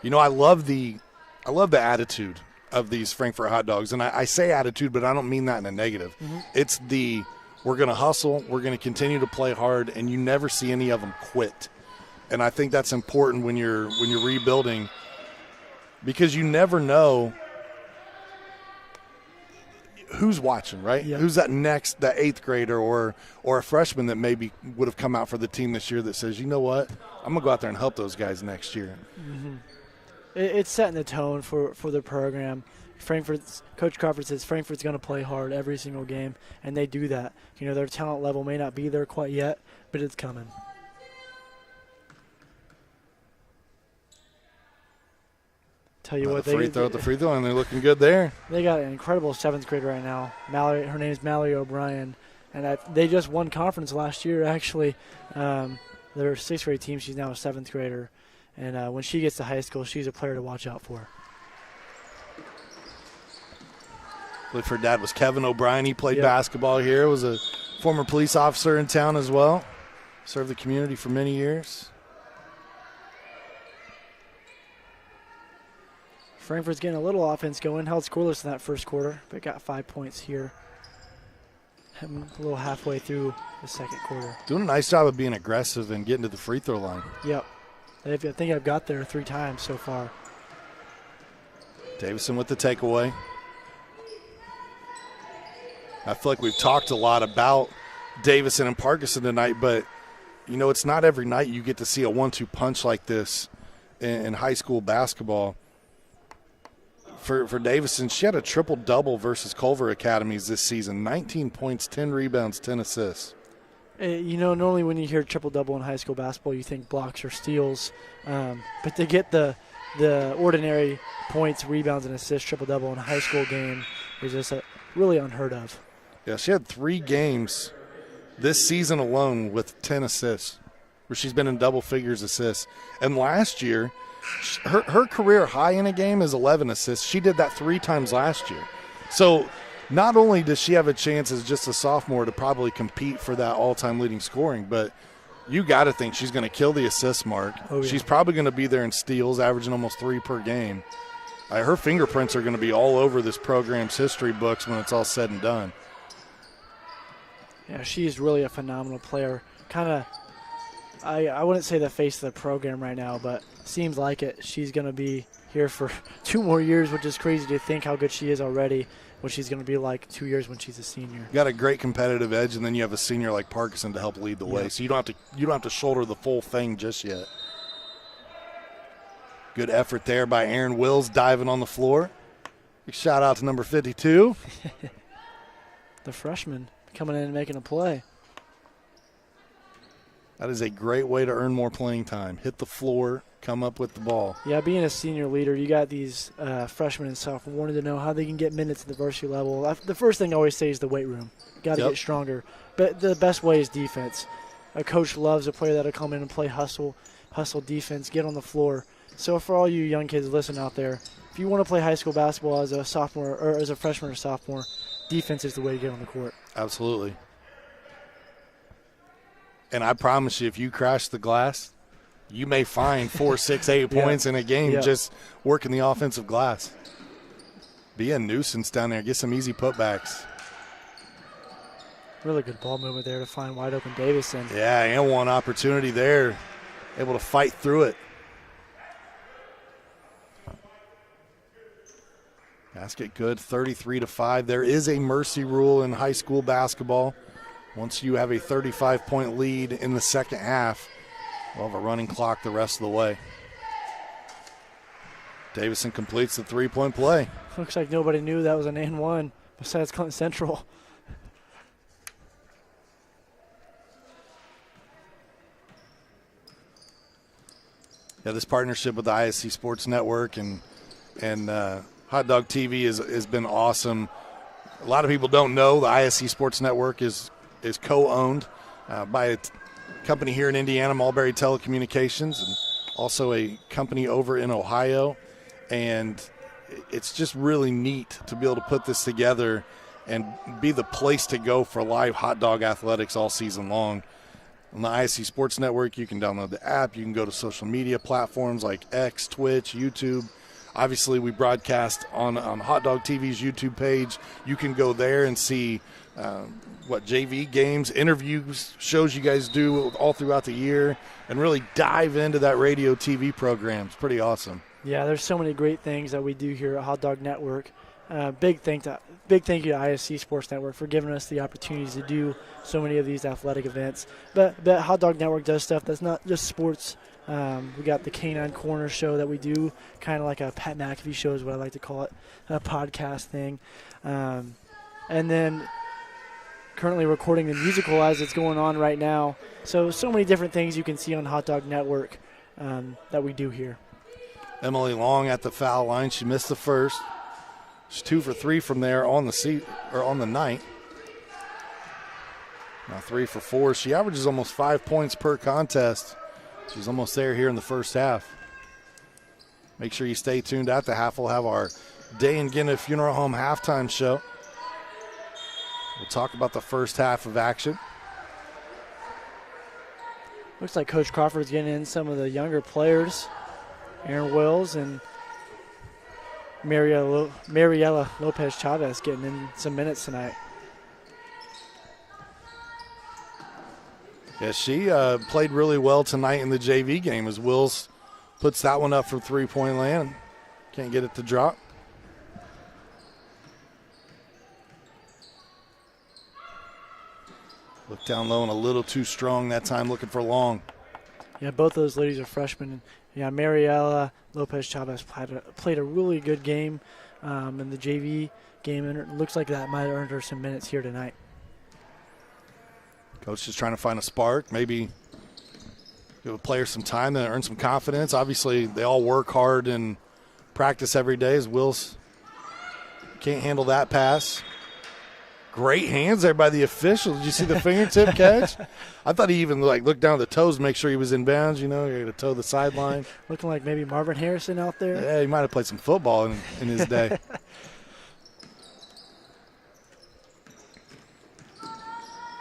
You know, I love the attitude of these Frankfort Hot Dogs. And I say attitude, but I don't mean that in a negative. Mm-hmm. It's we're going to hustle, we're going to continue to play hard, and you never see any of them quit. And I think that's important when you're rebuilding, because you never know who's watching, right? Yep. Who's that 8th grader or a freshman that maybe would have come out for the team this year that says, you know what, I'm going to go out there and help those guys next year. Mm-hmm. It's setting the tone for the program. Coach Crawford says Frankfort's going to play hard every single game, and they do that. You know, their talent level may not be there quite yet, but it's coming. Tell you what, the free throw, and they're looking good there. They got an incredible 7th grader right now. Mallory, her name's Mallory O'Brien, and they just won conference last year. Actually, their 6th grade team. She's now a 7th grader. And when she gets to high school, she's a player to watch out for. I believe her dad was Kevin O'Brien. He played basketball here, was a former police officer in town as well. Served the community for many years. Frankfort's getting a little offense going. Held scoreless in that first quarter, but got 5 points here. A little halfway through the second quarter. Doing a nice job of being aggressive and getting to the free throw line. Yep. I think I've got there 3 times so far. Davison with the takeaway. I feel like we've talked a lot about Davison and Parkinson tonight, but, you know, it's not every night you get to see a 1-2 punch like this in high school basketball. For Davison, she had a triple-double versus Culver Academies this season. 19 points, 10 rebounds, 10 assists. You know, normally when you hear triple-double in high school basketball, you think blocks or steals. But to get the ordinary points, rebounds, and assists triple-double in a high school game is just really unheard of. Yeah, she had 3 games this season alone with 10 assists, where she's been in double figures assists. And last year, her career high in a game is 11 assists. She did that 3 times last year. So not only does she have a chance as just a sophomore to probably compete for that all-time leading scoring, but you got to think she's going to kill the assist mark. Oh, yeah. She's probably going to be there in steals, averaging almost 3 per game. Her fingerprints are going to be all over this program's history books when it's all said and done. Yeah, she's really a phenomenal player. Kind of, I wouldn't say the face of the program right now, but seems like it. She's going to be here for 2 more years, which is crazy to think how good she is already, what she's going to be like 2 years when she's a senior. You got a great competitive edge, and then you have a senior like Parkinson to help lead the way. So you don't have to shoulder the full thing just yet. Good effort there by Aaron Wills diving on the floor. Big shout out to number 52. The freshman coming in and making a play. That is a great way to earn more playing time. Hit the floor, come up with the ball. Yeah, being a senior leader, you got these freshmen and sophomores wanting to know how they can get minutes at the varsity level. The first thing I always say is the weight room. Got to get stronger. But the best way is defense. A coach loves a player that'll come in and play hustle defense, get on the floor. So for all you young kids listening out there, if you want to play high school basketball as a sophomore or as a freshman or sophomore, defense is the way to get on the court. Absolutely. And I promise you, if you crash the glass, you may find 4, 6, 8 points in a game just working the offensive glass. Be a nuisance down there. Get some easy putbacks. Really good ball movement there to find wide open Davison. Yeah, and one opportunity there. Able to fight through it. Basket good, 33-5. There is a mercy rule in high school basketball. Once you have a 35-point lead in the second half, we'll have a running clock the rest of the way. Davison completes the three-point play. Looks like nobody knew that was an and one besides Clinton Central. Yeah, this partnership with the ISC Sports Network and Hot Dog TV has been awesome. A lot of people don't know the ISC Sports Network is co-owned by a company here in Indiana, Mulberry Telecommunications, and also a company over in Ohio. And it's just really neat to be able to put this together and be the place to go for live hot dog athletics all season long. On the ISC Sports Network, you can download the app. You can go to social media platforms like X, Twitch, YouTube. Obviously, we broadcast on Hot Dog TV's YouTube page. You can go there and see JV games, interviews, shows you guys do all throughout the year, and really dive into that radio TV program. It's pretty awesome. Yeah, there's so many great things that we do here at Hot Dog Network. Big thank you to ISC Sports Network for giving us the opportunities to do so many of these athletic events. But Hot Dog Network does stuff that's not just sports. We got the Canine Corner show that we do, kind of like a Pat McAfee show is what I like to call it, a podcast thing. And then currently recording the musical as it's going on right now. So many different things you can see on Hot Dog Network that we do here. Emily Long at the foul line. She missed the first. She's 2 for 3 from there on the night. Now 3 for 4. She averages almost 5 points per contest. She's almost there here in the first half. Make sure you stay tuned at the half. We'll have our Day in Gannett Funeral Home halftime show. We'll talk about the first half of action. Looks like Coach Crawford's getting in some of the younger players. Aaron Wills and Mariela Lopez-Chavez getting in some minutes tonight. Yeah, she played really well tonight in the JV game as Wills puts that one up from three-point land. Can't get it to drop. Look down low and a little too strong that time, looking for Long. Yeah, both of those ladies are freshmen. Yeah, Mariela Lopez-Chavez played a really good game in the JV game, and it looks like that might have earned her some minutes here tonight. Coach is trying to find a spark, maybe give a player some time to earn some confidence. Obviously, they all work hard and practice every day as Wills can't handle that pass. Great hands there by the official. Did you see the fingertip catch? I thought he even looked down at the toes to make sure he was in bounds. You know, you're going to toe the sideline. Looking like maybe Marvin Harrison out there. Yeah, he might have played some football in his day.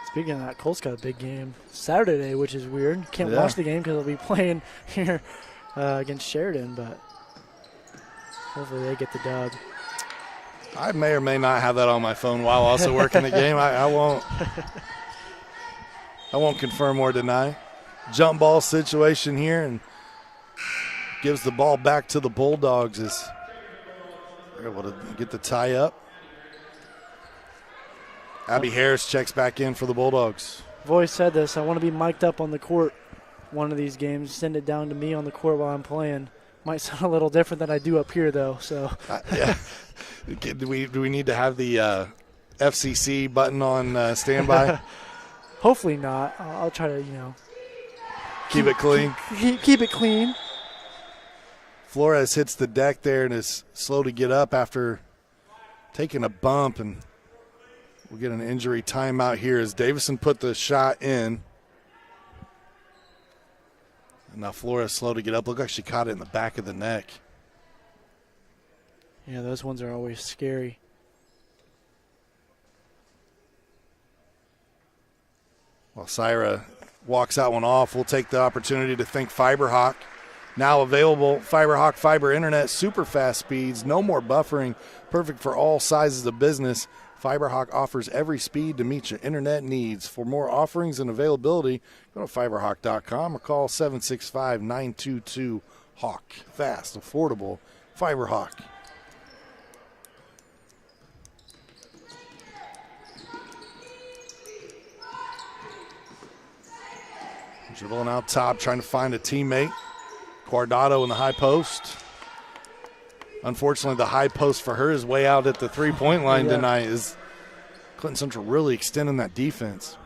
Speaking of that, Colts got a big game Saturday, which is weird. Can't watch the game because they'll be playing here against Sheridan, but hopefully they get the dub. I may or may not have that on my phone while also working the game. I won't confirm or deny. Jump ball situation here and gives the ball back to the Bulldogs as they're able to get the tie up. Abby Harris checks back in for the Bulldogs. I've always said this. I want to be mic'd up on the court one of these games. Send it down to me on the court while I'm playing. Might sound a little different than I do up here, though. So yeah. Do we need to have the FCC button on standby? Hopefully not. I'll try to, keep it clean. Keep it clean. Flores hits the deck there and is slow to get up after taking a bump, and we'll get an injury timeout here as Davison put the shot in. And now Flores slow to get up. Looked like she caught it in the back of the neck. Yeah, those ones are always scary. While Syra walks that one off, we'll take the opportunity to thank FiberHawk. Now available, FiberHawk fiber internet, super fast speeds, no more buffering, perfect for all sizes of business. FiberHawk offers every speed to meet your internet needs. For more offerings and availability, go to fiberhawk.com or call 765-922-HAWK. Fast, affordable, FiberHawk. Dribbling out top, trying to find a teammate. Guardado in the high post. Unfortunately, the high post for her is way out at the three-point line tonight. Is Clinton Central really extending that defense?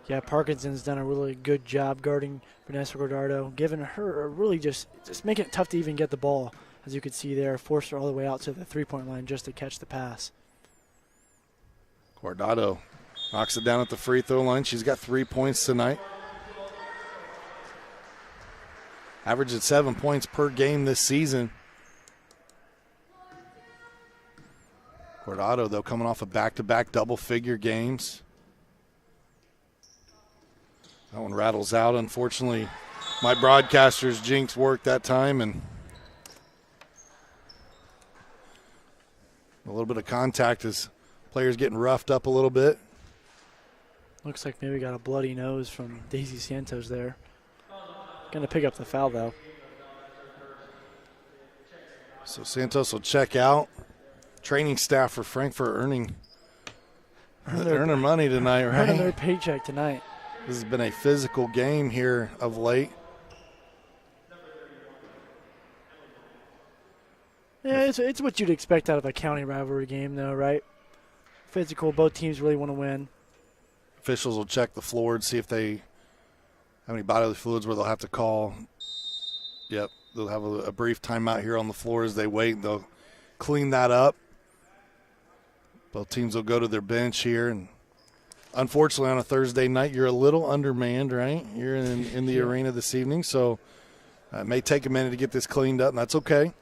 Yeah, Parkinson's done a really good job guarding Vanessa Guardado, giving her a really just making it tough to even get the ball, as you could see there. Forced her all the way out to the three-point line just to catch the pass. Guardado knocks it down at the free throw line. She's got 3 points tonight. Averaging 7 points per game this season. Guardado, though, coming off of back-to-back double-figure games. That one rattles out. Unfortunately, my broadcaster's jinx worked that time, and a little bit of contact as players getting roughed up a little bit. Looks like maybe got a bloody nose from Daisy Santos there. Going to pick up the foul, though. So Santos will check out. Training staff for Frankfort earning their money tonight, right? Earning their paycheck tonight. This has been a physical game here of late. Yeah, it's what you'd expect out of a county rivalry game, though, right? Physical, both teams really want to win. Officials will check the floor and see if they have any bodily fluids where they'll have to call. Yep, they'll have a brief timeout here on the floor as they wait. They'll clean that up. Both teams will go to their bench here. And unfortunately, on a Thursday night, you're a little undermanned, right? You're in the arena this evening, so it may take a minute to get this cleaned up, and that's okay.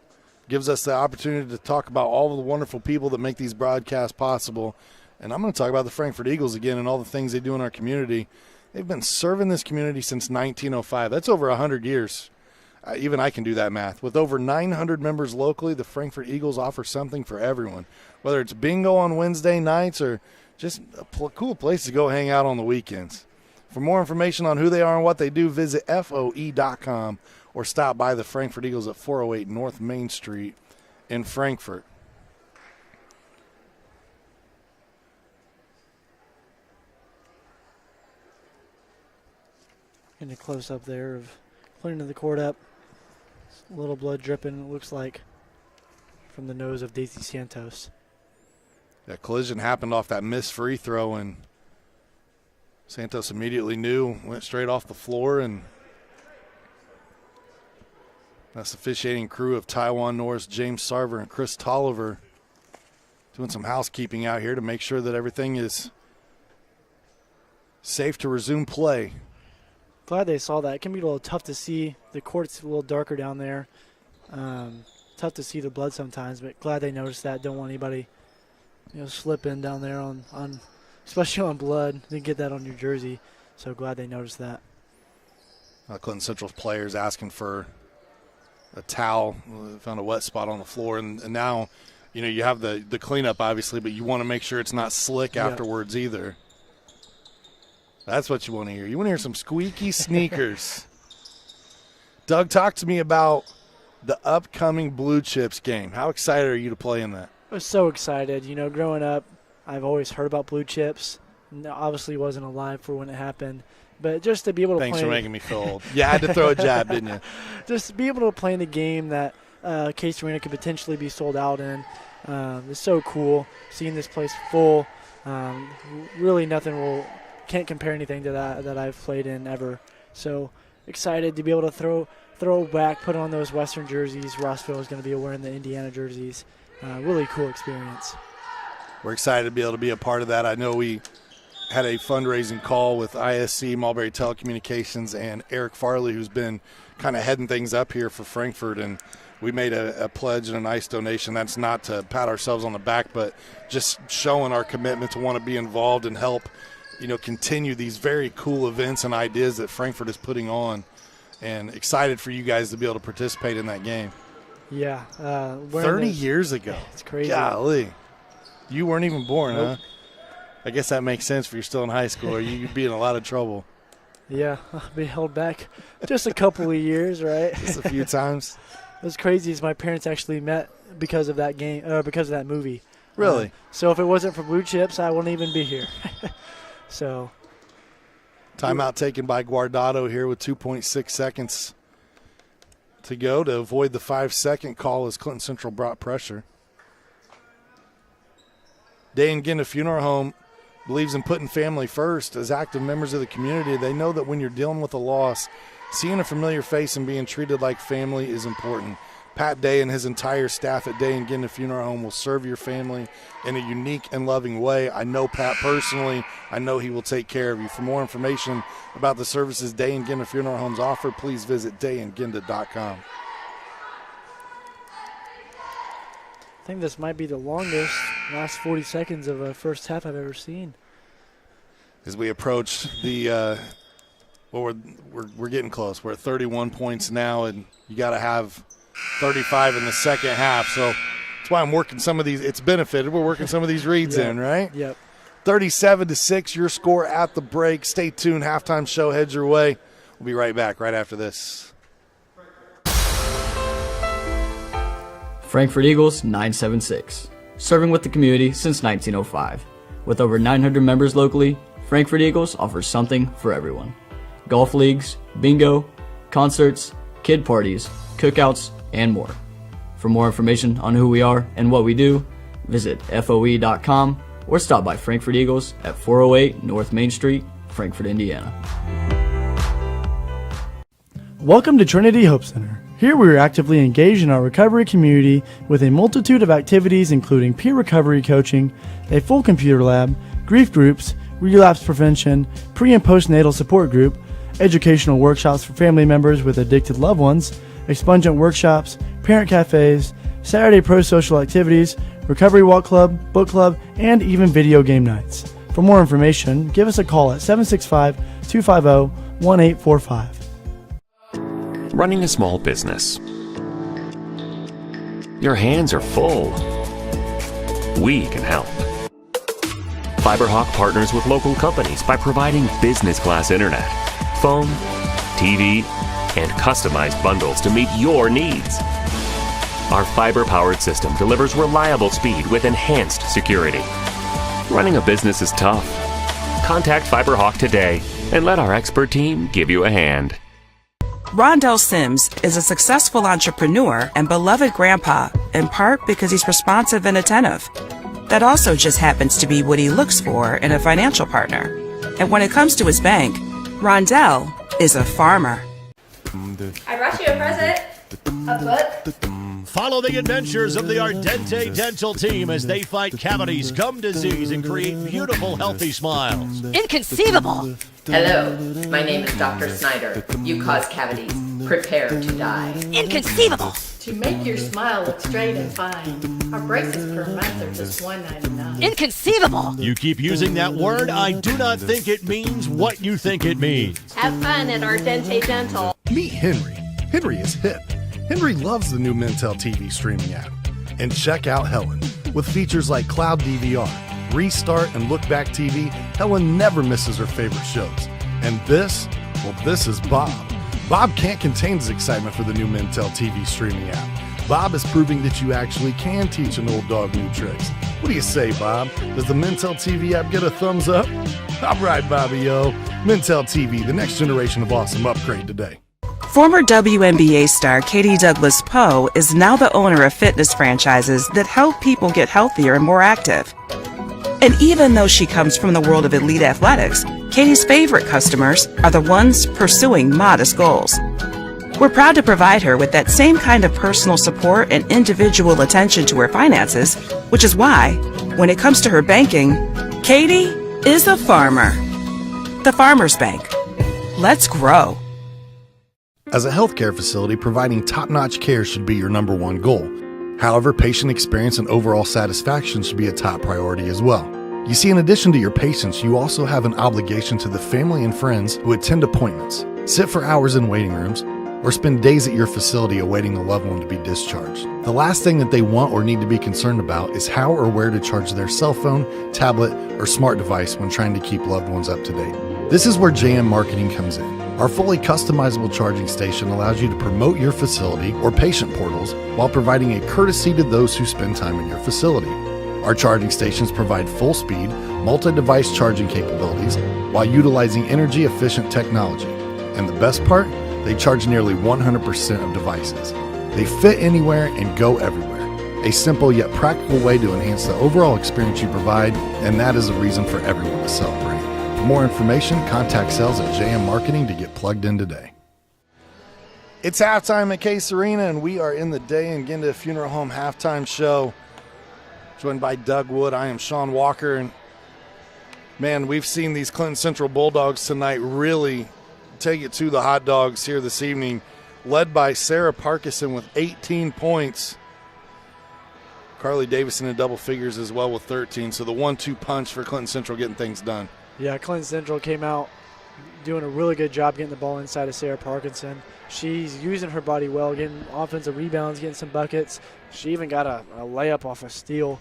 Gives us the opportunity to talk about all of the wonderful people that make these broadcasts possible. And I'm going to talk about the Frankfort Eagles again and all the things they do in our community. They've been serving this community since 1905. That's over 100 years. Even I can do that math. With over 900 members locally, the Frankfort Eagles offer something for everyone. Whether it's bingo on Wednesday nights or just a cool place to go hang out on the weekends. For more information on who they are and what they do, visit FOE.com or stop by the Frankfort Eagles at 408 North Main Street in Frankfort. Getting a close-up there of cleaning the court up. A little blood dripping, it looks like, from the nose of Daisy Santos. That collision happened off that missed free throw, and Santos immediately knew, went straight off the floor, and that's the officiating crew of Taiwan Norris, James Sarver, and Chris Tolliver doing some housekeeping out here to make sure that everything is safe to resume play. Glad they saw that. It can be a little tough to see. The court's a little darker down there. Tough to see the blood sometimes, but glad they noticed that. Don't want anybody, slipping down there on especially on blood. Didn't get that on your jersey, so glad they noticed that. Clinton Central's players asking for a towel. Found a wet spot on the floor, and now, you have the cleanup obviously, but you want to make sure it's not slick afterwards either. That's what you want to hear. You want to hear some squeaky sneakers. Doug, talk to me about the upcoming Blue Chips game. How excited are you to play in that? I was so excited. Growing up, I've always heard about Blue Chips. Obviously wasn't alive for when it happened. But just to be able to Thanks play. for making me feel old. You had to throw a jab, didn't you? Just to be able to play in the game that Case Arena could potentially be sold out in. It's so cool seeing this place full. Really can't compare anything to that I've played in ever. So excited to be able to throw back, put on those Western jerseys. Rossville is going to be wearing the Indiana jerseys. Really cool experience. We're excited to be able to be a part of that. I know we had a fundraising call with ISC, Mulberry Telecommunications, and Eric Farley, who's been kind of heading things up here for Frankfort, and we made a pledge and a nice donation. That's not to pat ourselves on the back, but just showing our commitment to want to be involved and help continue these very cool events and ideas that Frankfort is putting on, and excited for you guys to be able to participate in that game. Yeah. 30 years ago. It's crazy. Golly. You weren't even born, Nope. huh? I guess that makes sense for you're still in high school, or you'd be in a lot of trouble. Yeah, I'll be held back just a couple of years, right? Just a few times. What's crazy is my parents actually met because of that game, because of that movie. Really? So if it wasn't for Blue Chips, I wouldn't even be here. So. Timeout taken by Guardado here with 2.6 seconds to go to avoid the 5-second call as Clinton Central brought pressure. Day and Ginda Funeral Home believes in putting family first. As active members of the community, they know that when you're dealing with a loss, seeing a familiar face and being treated like family is important. Pat Day and his entire staff at Day and Ginda Funeral Home will serve your family in a unique and loving way. I know Pat personally. I know he will take care of you. For more information about the services Day and Ginda Funeral Homes offer, please visit dayandginda.com. I think this might be the longest last 40 seconds of a first half I've ever seen. As we approach the, we're getting close. We're at 31 points now, and you got to have 35 in the second half. So that's why I'm working some of these. It's benefited. We're working some of these reads in, right? Yep. 37-6, your score at the break. Stay tuned. Halftime show heads your way. We'll be right back right after this. Frankfort Eagles 976, serving with the community since 1905. With over 900 members locally, Frankfort Eagles offers something for everyone. Golf leagues, bingo, concerts, kid parties, cookouts, and more. For more information on who we are and what we do, visit FOE.com or stop by Frankfort Eagles at 408 North Main Street, Frankfort, Indiana. Welcome to Trinity Hope Center. Here we are actively engaged in our recovery community with a multitude of activities including peer recovery coaching, a full computer lab, grief groups, relapse prevention, pre- and postnatal support group, educational workshops for family members with addicted loved ones, expungent workshops, parent cafes, Saturday pro-social activities, recovery walk club, book club, and even video game nights. For more information, give us a call at 765-250-1845. Running a small business. Your hands are full. We can help. FiberHawk partners with local companies by providing business-class internet, phone, TV, and customized bundles to meet your needs. Our fiber-powered system delivers reliable speed with enhanced security. Running a business is tough. Contact FiberHawk today and let our expert team give you a hand. Rondell Sims is a successful entrepreneur and beloved grandpa, in part because he's responsive and attentive. That also just happens to be what he looks for in a financial partner. And when it comes to his bank, Rondell is a farmer. I brought you a present. A book. Follow the adventures of the Ardente Dental team as they fight cavities, gum disease, and create beautiful, healthy smiles. Inconceivable! Hello, my name is Dr. Snyder. You cause cavities. Prepare to die. Inconceivable! To make your smile look straight and fine, our braces per month are just $1.99. Inconceivable! You keep using that word, I do not think it means what you think it means. Have fun at Ardente Dental. Meet Henry. Henry is hip. Henry loves the new Mintel TV streaming app. And check out Helen. With features like Cloud DVR, Restart, and Look Back TV, Helen never misses her favorite shows. And this is Bob. Bob can't contain his excitement for the new Mintel TV streaming app. Bob is proving that you actually can teach an old dog new tricks. What do you say, Bob? Does the Mintel TV app get a thumbs up? All right, Bobby, yo. Mintel TV, the next generation of awesome, upgrade today. Former WNBA star Katie Douglas Poe is now the owner of fitness franchises that help people get healthier and more active. And even though she comes from the world of elite athletics, Katie's favorite customers are the ones pursuing modest goals. We're proud to provide her with that same kind of personal support and individual attention to her finances, which is why, when it comes to her banking, Katie is a farmer. The Farmers Bank. Let's grow. As a healthcare facility, providing top-notch care should be your number one goal. However, patient experience and overall satisfaction should be a top priority as well. You see, in addition to your patients, you also have an obligation to the family and friends who attend appointments, sit for hours in waiting rooms, or spend days at your facility awaiting a loved one to be discharged. The last thing that they want or need to be concerned about is how or where to charge their cell phone, tablet, or smart device when trying to keep loved ones up to date. This is where JM Marketing comes in. Our fully customizable charging station allows you to promote your facility or patient portals while providing a courtesy to those who spend time in your facility. Our charging stations provide full speed, multi-device charging capabilities while utilizing energy-efficient technology. And the best part? They charge nearly 100% of devices. They fit anywhere and go everywhere. A simple yet practical way to enhance the overall experience you provide, and that is a reason for everyone to celebrate. For more information, contact sales at JM Marketing to get plugged in today. It's halftime at Case Arena, and we are in the Day and Ginda Funeral Home halftime show. Joined by Doug Wood, I am Sean Walker, and man, we've seen these Clinton Central Bulldogs tonight really take it to the hot dogs here this evening, led by Sarah Parkinson with 18 points. Carly Davison in double figures as well with 13, so the 1-2 punch for Clinton Central getting things done. Yeah, Clinton Central came out doing a really good job getting the ball inside of Sarah Parkinson. She's using her body well, getting offensive rebounds, getting some buckets. She even got a layup off a steal,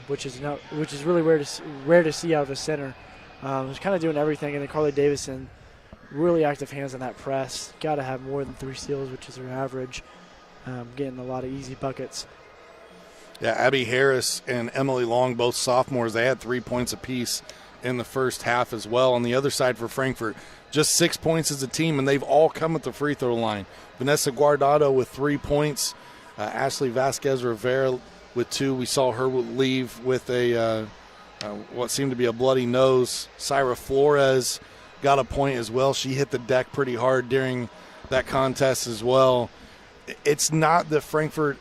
which is really rare to see out of a center. Was kind of doing everything, and then Carly Davison, really active hands on that press. Got to have more than 3 steals, which is her average. Getting a lot of easy buckets. Yeah, Abby Harris and Emily Long, both sophomores, they had 3 points apiece in the first half as well. On the other side for Frankfort, just 6 points as a team, and they've all come at the free throw line. Vanessa Guardado with 3 points. Ashley Vasquez Rivera with 2. We saw her leave with what seemed to be a bloody nose. Syra Flores got a point as well. She hit the deck pretty hard during that contest as well. It's not that Frankfort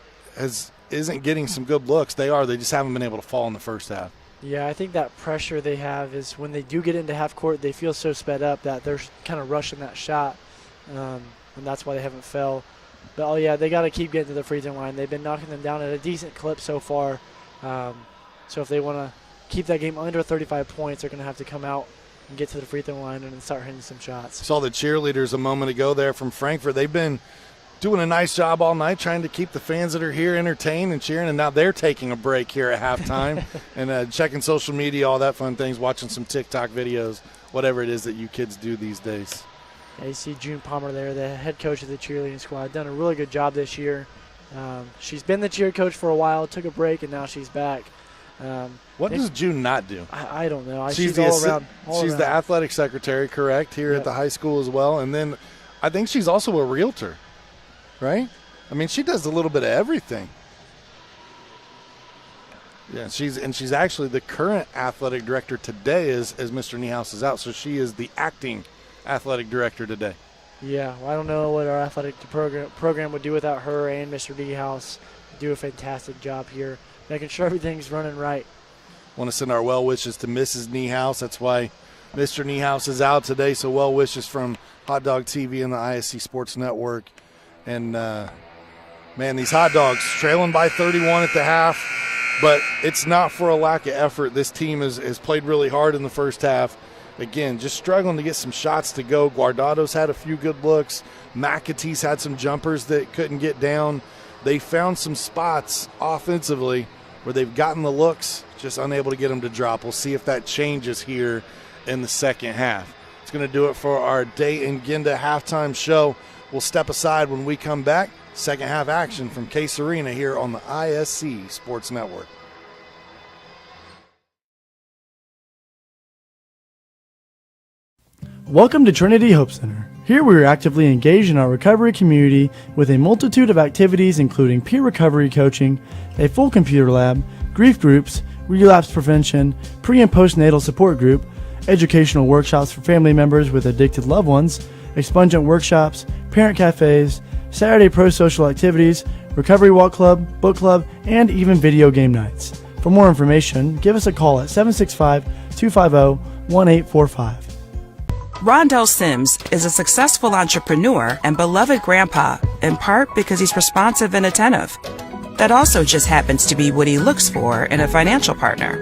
isn't getting some good looks. They are. They just haven't been able to fall in the first half. Yeah, I think that pressure they have is when they do get into half court, they feel so sped up that they're kind of rushing that shot, and that's why they haven't fell. But, they got to keep getting to the free throw line. They've been knocking them down at a decent clip so far. So if they want to keep that game under 35 points, they're going to have to come out and get to the free throw line and then start hitting some shots. Saw the cheerleaders a moment ago there from Frankfort. They've been doing a nice job all night trying to keep the fans that are here entertained and cheering, and now they're taking a break here at halftime and checking social media, all that fun things, watching some TikTok videos, whatever it is that you kids do these days. You see June Palmer there, the head coach of the cheerleading squad, done a really good job this year. She's been the cheer coach for a while, took a break, and now she's back. What does June not do? I don't know. She's all around. The athletic secretary, correct, here at the high school as well. And then I think she's also a realtor, right? I mean, she does a little bit of everything. Yeah, she's actually the current athletic director today as Mr. Niehaus is out, so she is the acting athletic director today. Yeah, well, I don't know what our athletic program would do without her and Mr. Niehaus. Do a fantastic job here, making sure everything's running right. Want to send our well wishes to Mrs. Niehaus. That's why Mr. Niehaus is out today, so well wishes from Hot Dog TV and the ISC Sports Network. And, man, these Hot Dogs trailing by 31 at the half, but it's not for a lack of effort. This team has played really hard in the first half. Again, just struggling to get some shots to go. Guardado's had a few good looks. McAtee's had some jumpers that couldn't get down. They found some spots offensively where they've gotten the looks, just unable to get them to drop. We'll see if that changes here in the second half. It's going to do it for our Day in Ginda halftime show. We'll step aside when we come back. Second half action from Case Arena here on the ISC Sports Network. Welcome to Trinity Hope Center. Here we are actively engaged in our recovery community with a multitude of activities including peer recovery coaching, a full computer lab, grief groups, relapse prevention, pre- and postnatal support group, educational workshops for family members with addicted loved ones, expungent workshops, parent cafes, Saturday pro-social activities, recovery walk club, book club, and even video game nights. For more information, give us a call at 765-250-1845. Rondell Sims is a successful entrepreneur and beloved grandpa, in part because he's responsive and attentive. That also just happens to be what he looks for in a financial partner.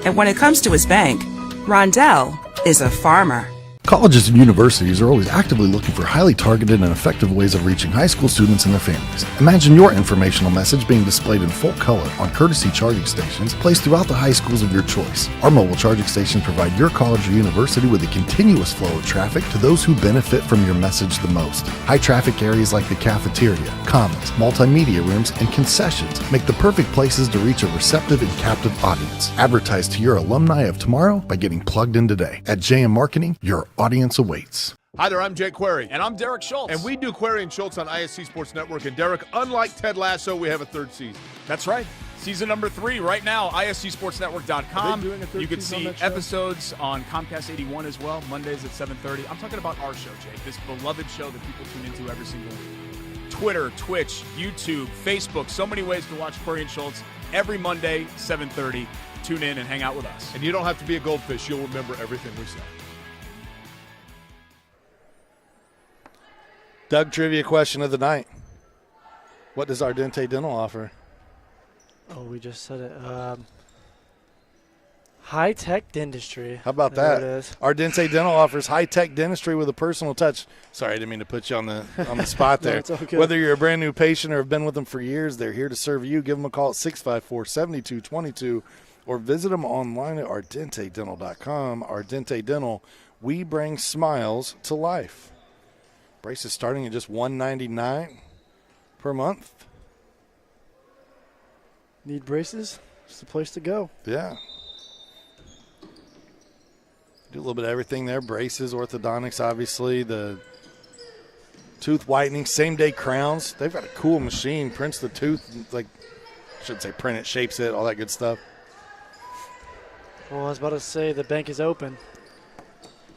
And when it comes to his bank, Rondell is a farmer. Colleges and universities are always actively looking for highly targeted and effective ways of reaching high school students and their families. Imagine your informational message being displayed in full color on courtesy charging stations placed throughout the high schools of your choice. Our mobile charging stations provide your college or university with a continuous flow of traffic to those who benefit from your message the most. High traffic areas like the cafeteria, commons, multimedia rooms, and concessions make the perfect places to reach a receptive and captive audience. Advertise to your alumni of tomorrow by getting plugged in today. At JM Marketing, your audience awaits. Hi there, I'm Jake Query. And I'm Derek Schultz. And we do Query and Schultz on ISC Sports Network. And Derek, unlike Ted Lasso, we have a third season. That's right. Season number 3 right now, ISCSportsNetwork.com. You can see episodes on Comcast 81 as well, Mondays at 7:30. I'm talking about our show, Jake, this beloved show that people tune into every single week. Twitter, Twitch, YouTube, Facebook, so many ways to watch Query and Schultz every Monday, 7:30. Tune in and hang out with us. And you don't have to be a goldfish. You'll remember everything we say. Doug, trivia question of the night. What does Ardente Dental offer? Oh, we just said it. High-tech dentistry. How about There that? it is. Ardente Dental offers high-tech dentistry with a personal touch. Sorry, I didn't mean to put you on the spot No, there. it's all good. Whether you're a brand new patient or have been with them for years, they're here to serve you. Give them a call at 654-7222 or visit them online at ardentedental.com. Ardente Dental, we bring smiles to life. Braces starting at just $199 per month. Need braces? It's the place to go. Yeah. Do a little bit of everything there. Braces, orthodontics, obviously. The tooth whitening, same-day crowns. They've got a cool machine. Prints the tooth, like, I shouldn't say print it, shapes it, all that good stuff. Well, I was about to say the bank is open.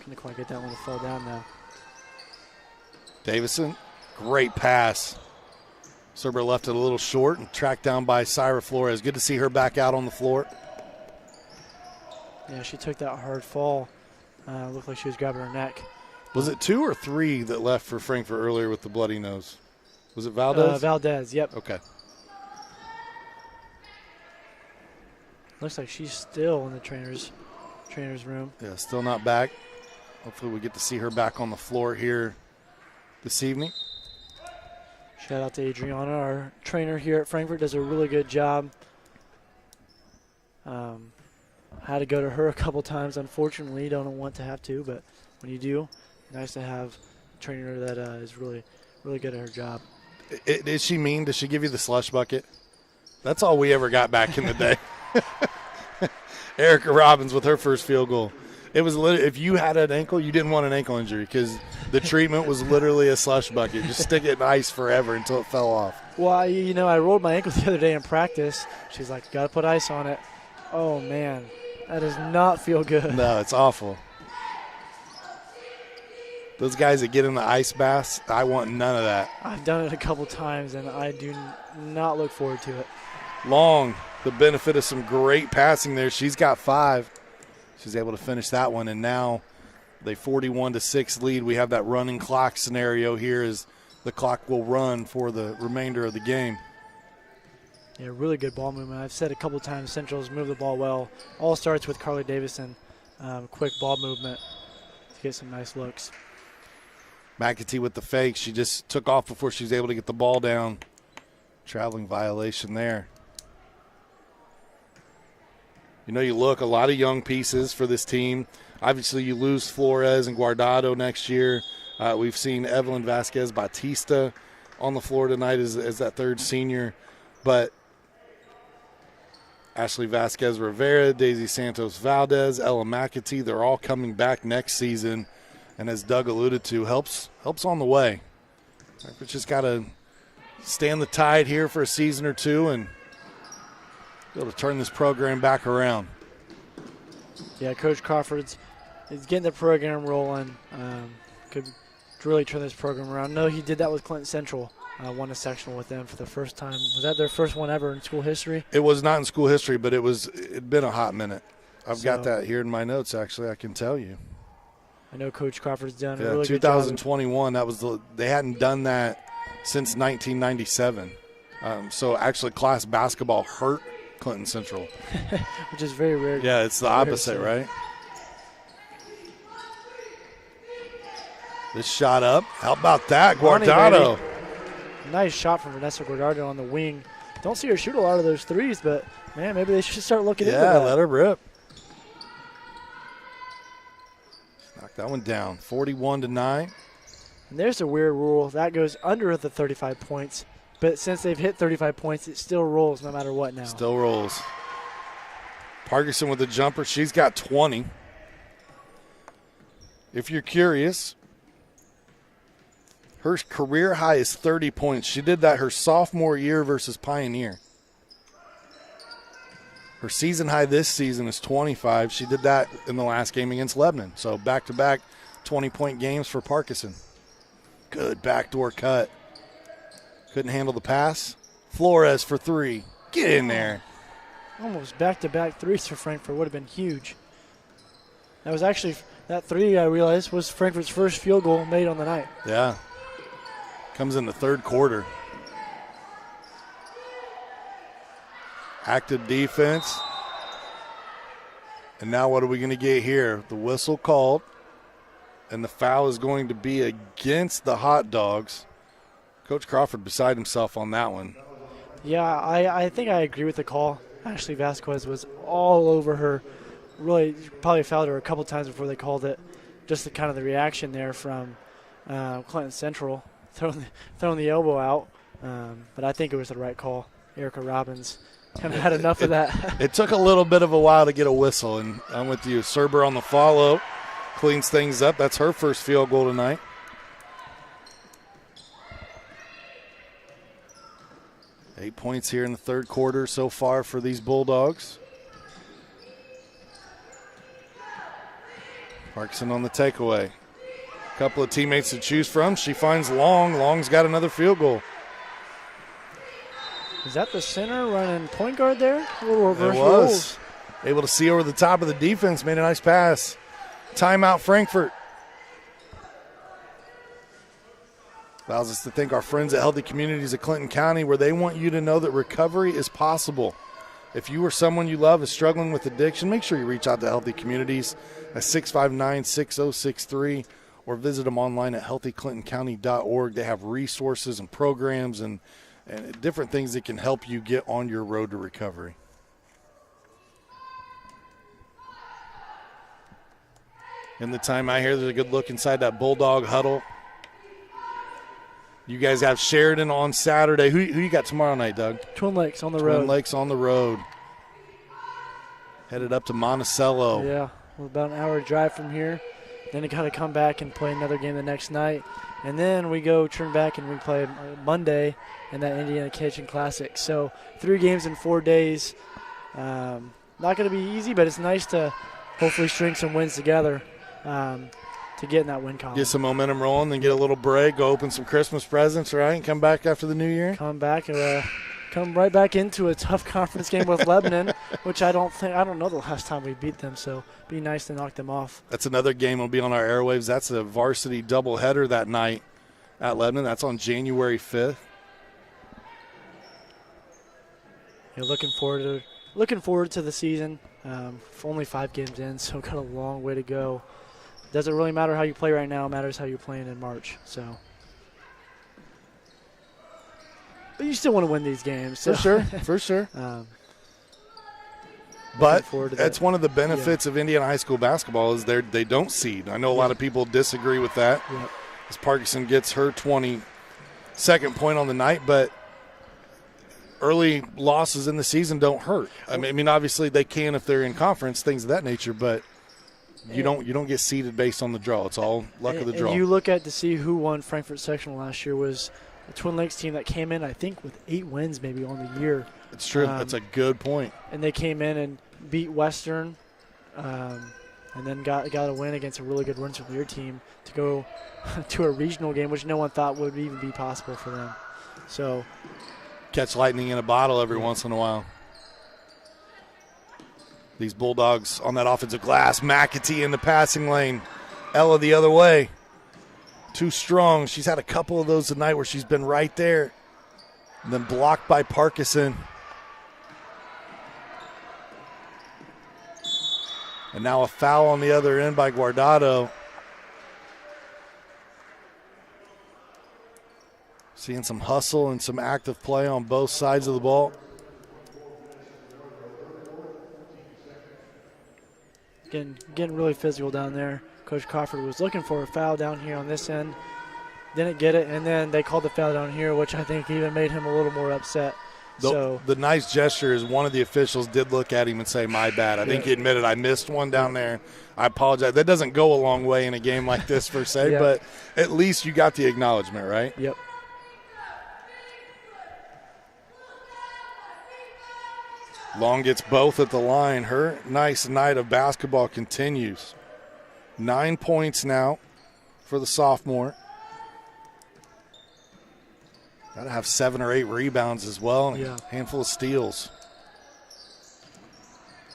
Couldn't quite get that one to fall down now. Davison, great pass. Serber left it a little short and tracked down by Syra Flores. Good to see her back out on the floor. Yeah, she took that hard fall. Looked like she was grabbing her neck. Was it 2 or 3 that left for Frankfort earlier with the bloody nose? Was it Valdez? Valdez, yep. Okay. Looks like she's still in the trainer's room. Yeah, still not back. Hopefully we get to see her back on the floor here this evening. Shout out to Adriana, our trainer here at Frankfort, does a really good job. Had to go to her a couple times, unfortunately. Don't want to have to, but when you do, nice to have a trainer that is really, really good at her job. Is she mean? Does she give you the slush bucket? That's all we ever got back in the day. Erica Robbins with her first field goal. It was literally, if you had an ankle, you didn't want an ankle injury because the treatment was literally a slush bucket. Just stick it in ice forever until it fell off. Well, I rolled my ankle the other day in practice. She's like, got to put ice on it. Oh, man, that does not feel good. No, it's awful. Those guys that get in the ice baths, I want none of that. I've done it a couple times, and I do not look forward to it. Long, the benefit of some great passing there. She's got 5. She's able to finish that one, and now the 41-6 lead. We have that running clock scenario here as the clock will run for the remainder of the game. Yeah, really good ball movement. I've said a couple times Central's move the ball well. All starts with Carly Davison. Quick ball movement to get some nice looks. McAtee with the fake. She just took off before she was able to get the ball down. Traveling violation there. You know, you look, a lot of young pieces for this team. Obviously, you lose Flores and Guardado next year. We've seen Evelyn Vasquez Batista on the floor tonight as that third senior. But Ashley Vasquez Rivera, Daisy Santos Valdez, Ella McAtee, they're all coming back next season. And as Doug alluded to, helps on the way. We've just got to stand the tide here for a season or two and be able to turn this program back around. Yeah, Coach Crawford's getting the program rolling. Could really turn this program around. No, he did that with Clinton Central. Won a sectional with them for the first time. Was that their first one ever in school history? It was not in school history, but it'd been a hot minute. I've got that here in my notes, actually, I can tell you. I know Coach Crawford's done a really good job. 2021, they hadn't done that since 1997. So actually class basketball hurt Clinton Central. Which is very rare. Yeah, it's the opposite, right? This shot up. How about that, Guardado? Nice shot from Vanessa Guardado on the wing. Don't see her shoot a lot of those threes, but, man, maybe they should start looking into that. Yeah, let her rip. Knock that one down. 41-9. And there's a weird rule. That goes under the 35 points. But since they've hit 35 points, it still rolls no matter what now. Still rolls. Parkinson with the jumper. She's got 20. If you're curious, her career high is 30 points. She did that her sophomore year versus Pioneer. Her season high this season is 25. She did that in the last game against Lebanon. So back-to-back 20-point games for Parkinson. Good backdoor cut. Couldn't handle the pass. Flores for three. Get in there. Almost back-to-back threes for Frankfort would have been huge. That was actually, that three I realized was Frankfort's first field goal made on the night. Yeah. Comes in the third quarter. Active defense. And now what are we going to get here? The whistle called. And the foul is going to be against the Hot Dogs. Coach Crawford beside himself on that one. Yeah, I think I agree with the call. Ashley Vasquez was all over her. Really probably fouled her a couple times before they called it. Just the kind of the reaction there from Clinton Central, throwing the elbow out. But I think it was the right call. Erica Robbins kind of had enough of that. It took a little bit of a while to get a whistle, and I'm with you. Serber on the follow. Cleans things up. That's her first field goal tonight. Eight points here in the third quarter so far for these Bulldogs. Parkinson on the takeaway. A couple of teammates to choose from. She finds Long. Long's got another field goal. Is that the center running point guard there? A little reverse it was. rules. Able to see over the top of the defense. Made a nice pass. Timeout, Frankfort. Allows us to thank our friends at Healthy Communities of Clinton County, where they want you to know that recovery is possible. If you or someone you love is struggling with addiction, make sure you reach out to Healthy Communities at 659-6063 or visit them online at healthyclintoncounty.org. They have resources and programs and different things that can help you get on your road to recovery. In the timeout here, there's a good look inside that Bulldog huddle. You guys have Sheridan on Saturday. Who you got tomorrow night, Doug? Twin Lakes on the road. Twin Lakes on the road. Headed up to Monticello. Yeah, about an hour drive from here. Then you got to come back and play another game the next night. And then we go turn back and we play Monday in that Indiana Kitchen Classic. So 3 games in 4 days. Not going to be easy, but it's nice to hopefully string some wins together. To get in that win column. Get some momentum rolling, then get a little break, go open some Christmas presents, right, and come back after the new year? Come back, come right back into a tough conference game with Lebanon, which I don't know the last time we beat them, so be nice to knock them off. That's another game will be on our airwaves. That's a varsity doubleheader that night at Lebanon. That's on January 5th. Yeah, looking forward to the season. Only 5 games in, so got a long way to go. Doesn't really matter how you play right now. It matters how you're playing in March. So, but you still want to win these games. So. For sure. But that's one of the benefits of Indiana high school basketball is they don't seed. I know a lot of people disagree with that. Yep. As Parkinson gets her 22nd point on the night, but early losses in the season don't hurt. I mean, obviously they can if they're in conference, things of that nature, but you don't get seeded based on the draw. It's all luck of the draw. And you look at to see who won Frankfort Sectional last year was the Twin Lakes team that came in, I think, with 8 wins maybe on the year. It's true. That's a good point. And they came in and beat Western, and then got a win against a really good Rensselaer team to go to a regional game, which no one thought would even be possible for them. So catch lightning in a bottle every once in a while. These Bulldogs on that offensive glass. McAtee in the passing lane. Ella the other way. Too strong. She's had a couple of those tonight where she's been right there. And then blocked by Parkinson. And now a foul on the other end by Guardado. Seeing some hustle and some active play on both sides of the ball. Getting really physical down there. Coach Crawford was looking for a foul down here on this end. Didn't get it, and then they called the foul down here, which I think even made him a little more upset. The nice gesture is one of the officials did look at him and say, my bad. I think he admitted, I missed one down there. I apologize. That doesn't go a long way in a game like this per se, but at least you got the acknowledgement, right? Yep. Long gets both at the line. Her nice night of basketball continues. 9 points now for the sophomore. Got to have 7 or 8 rebounds as well, and a handful of steals.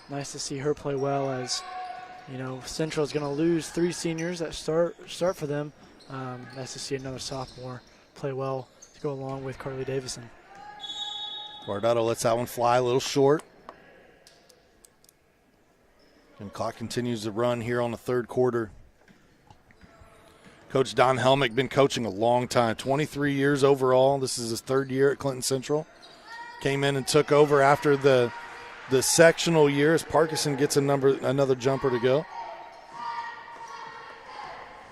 Nice to see her play well, as Central is going to lose 3 seniors that start for them. Nice to see another sophomore play well to go along with Carly Davison. Guardado lets that one fly a little short. And clock continues to run here on the third quarter. Coach Don Helmick been coaching a long time, 23 years overall. This is his 3rd year at Clinton Central. Came in and took over after the sectional year as Parkinson gets another jumper to go.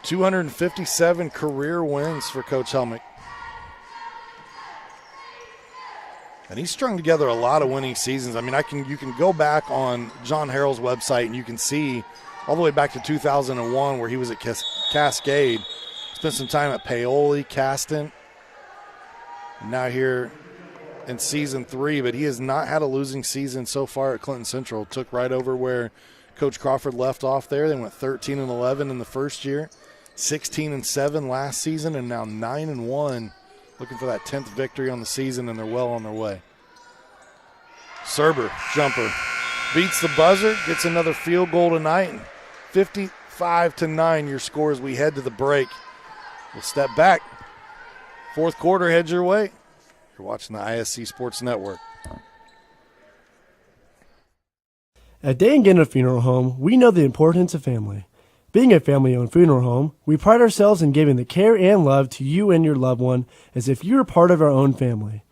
257 career wins for Coach Helmick. And he's strung together a lot of winning seasons. I mean, you can go back on John Harrell's website and you can see all the way back to 2001 where he was at Cascade. Spent some time at Paoli, Caston. Now here in season 3, but he has not had a losing season so far at Clinton Central. Took right over where Coach Crawford left off there. They went 13-11 in the first year, 16-7 last season, and now 9-1. Looking for that 10th victory on the season, and they're well on their way. Serber, jumper, beats the buzzer, gets another field goal tonight. 55-9 your score as we head to the break. We'll step back. Fourth quarter heads your way. You're watching the ISC Sports Network. At Day and Gannett Funeral Home, we know the importance of family. Being a family-owned funeral home, we pride ourselves in giving the care and love to you and your loved one as if you are part of our own family.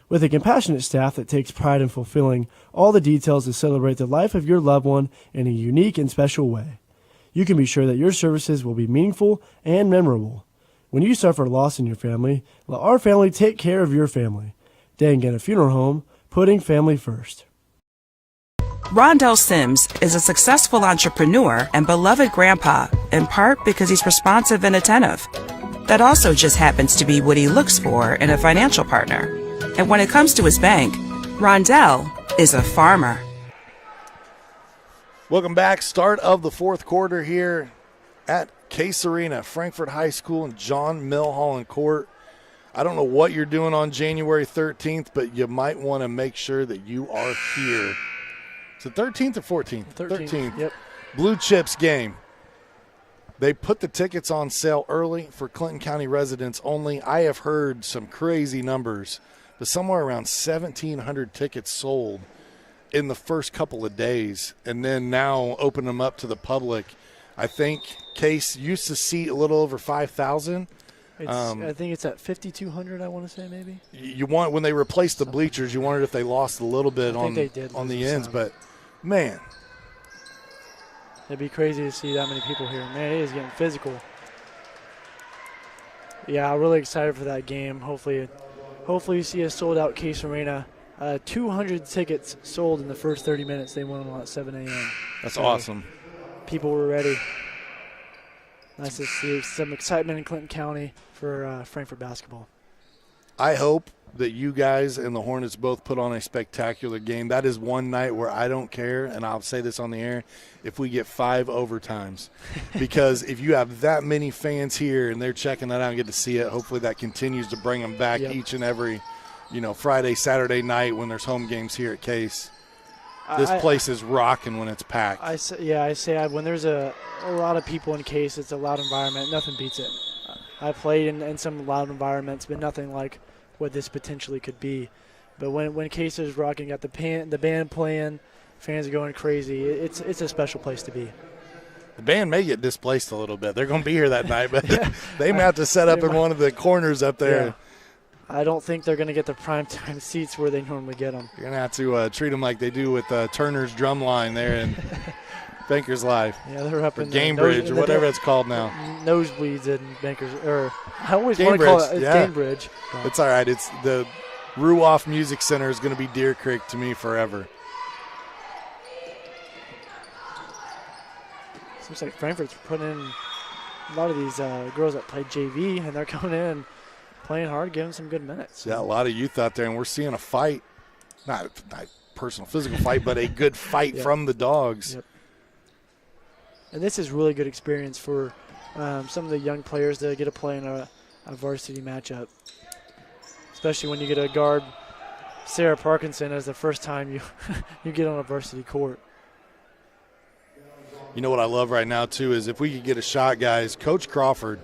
With a compassionate staff that takes pride in fulfilling all the details to celebrate the life of your loved one in a unique and special way, you can be sure that your services will be meaningful and memorable. When you suffer loss in your family, let our family take care of your family. Day and Gannett Funeral Home, putting family first. Rondell Sims is a successful entrepreneur and beloved grandpa, in part because he's responsive and attentive. That also just happens to be what he looks for in a financial partner. And when it comes to his bank, Rondell is a farmer. Welcome back. Start of the fourth quarter here at Case Arena, Frankfort High School and John Milholland Court. I don't know what you're doing on January 13th, but you might want to make sure that you are here. Is it 13th or 14th? 13th. Yep. Blue Chips game. They put the tickets on sale early for Clinton County residents only. I have heard some crazy numbers, but somewhere around 1,700 tickets sold in the first couple of days, and then now open them up to the public. I think Case used to seat a little over 5,000. I think it's at 5,200, I want to say, maybe. You want, when they replaced the bleachers, you wondered if they lost a little bit on the ends, but man. It'd be crazy to see that many people here. Man, it is getting physical. Yeah, I'm really excited for that game. Hopefully you see a sold-out Case Arena. 200 tickets sold in the first 30 minutes. They went on at 7 a.m. That's awesome. People were ready. Nice to see some excitement in Clinton County for Frankfort basketball. I hope that you guys and the Hornets both put on a spectacular game. That is one night where I don't care, and I'll say this on the air, if we get 5 overtimes. Because if you have that many fans here and they're checking that out and get to see it, hopefully that continues to bring them back each and every, Friday, Saturday night when there's home games here at Case. This place is rocking when it's packed. I say when there's a lot of people in Case, it's a loud environment. Nothing beats it. I played in some loud environments, but nothing like what this potentially could be. But when Case is rocking, got the band playing, Fans are going crazy. It's a special place to be. The band may get displaced a little bit. They're going to be here that night, but they may have to set up in one of the corners up there. Yeah. I don't think they're going to get the primetime seats where they normally get them. You're going to have to treat them like they do with Turner's drum line there in Bankers Live. Yeah, they're up in Gamebridge or whatever it's called now. Nosebleeds in Bankers, or I always Gamebridge, want to call it yeah. Gamebridge. It's all right. It's the Ruoff Music Center is going to be Deer Creek to me forever. Seems like Frankfort's putting in a lot of these girls that play JV, and they're coming in playing hard, giving some good minutes. Yeah, a lot of youth out there, and we're seeing a fight. Not personal physical fight, but a good fight from the dogs. Yep. And this is really good experience for some of the young players to get to play in a varsity matchup, especially when you get to guard Sarah Parkinson as the first time you get on a varsity court. You know what I love right now, too, is if we could get a shot, guys, Coach Crawford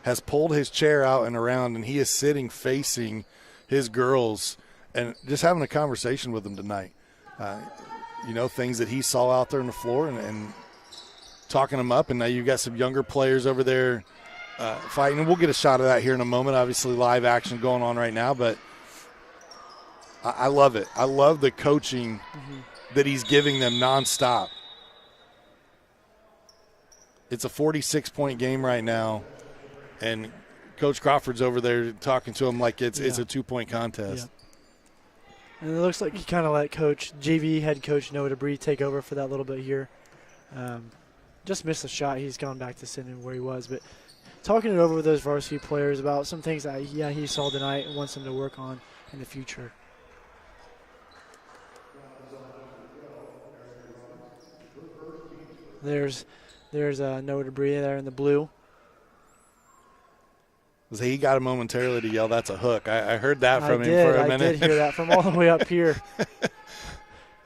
has pulled his chair out and around, and he is sitting facing his girls and just having a conversation with them tonight. Things that he saw out there on the floor and talking them up. And now you've got some younger players over there fighting. And we'll get a shot of that here in a moment. Obviously, live action going on right now, but I love it. I love the coaching that he's giving them nonstop. It's a 46-point game right now, and Coach Crawford's over there talking to him like it's a 2-point contest. Yeah. And it looks like he kind of let JV head coach Noah Debris take over for that little bit here. Just missed the shot. He's gone back to sitting where he was. But talking it over with those varsity players about some things that, he saw tonight and wants them to work on in the future. There's Noah Debris there in the blue. He got momentarily to yell, "That's a hook." I heard that from him for a minute. I did hear that from all the way up here.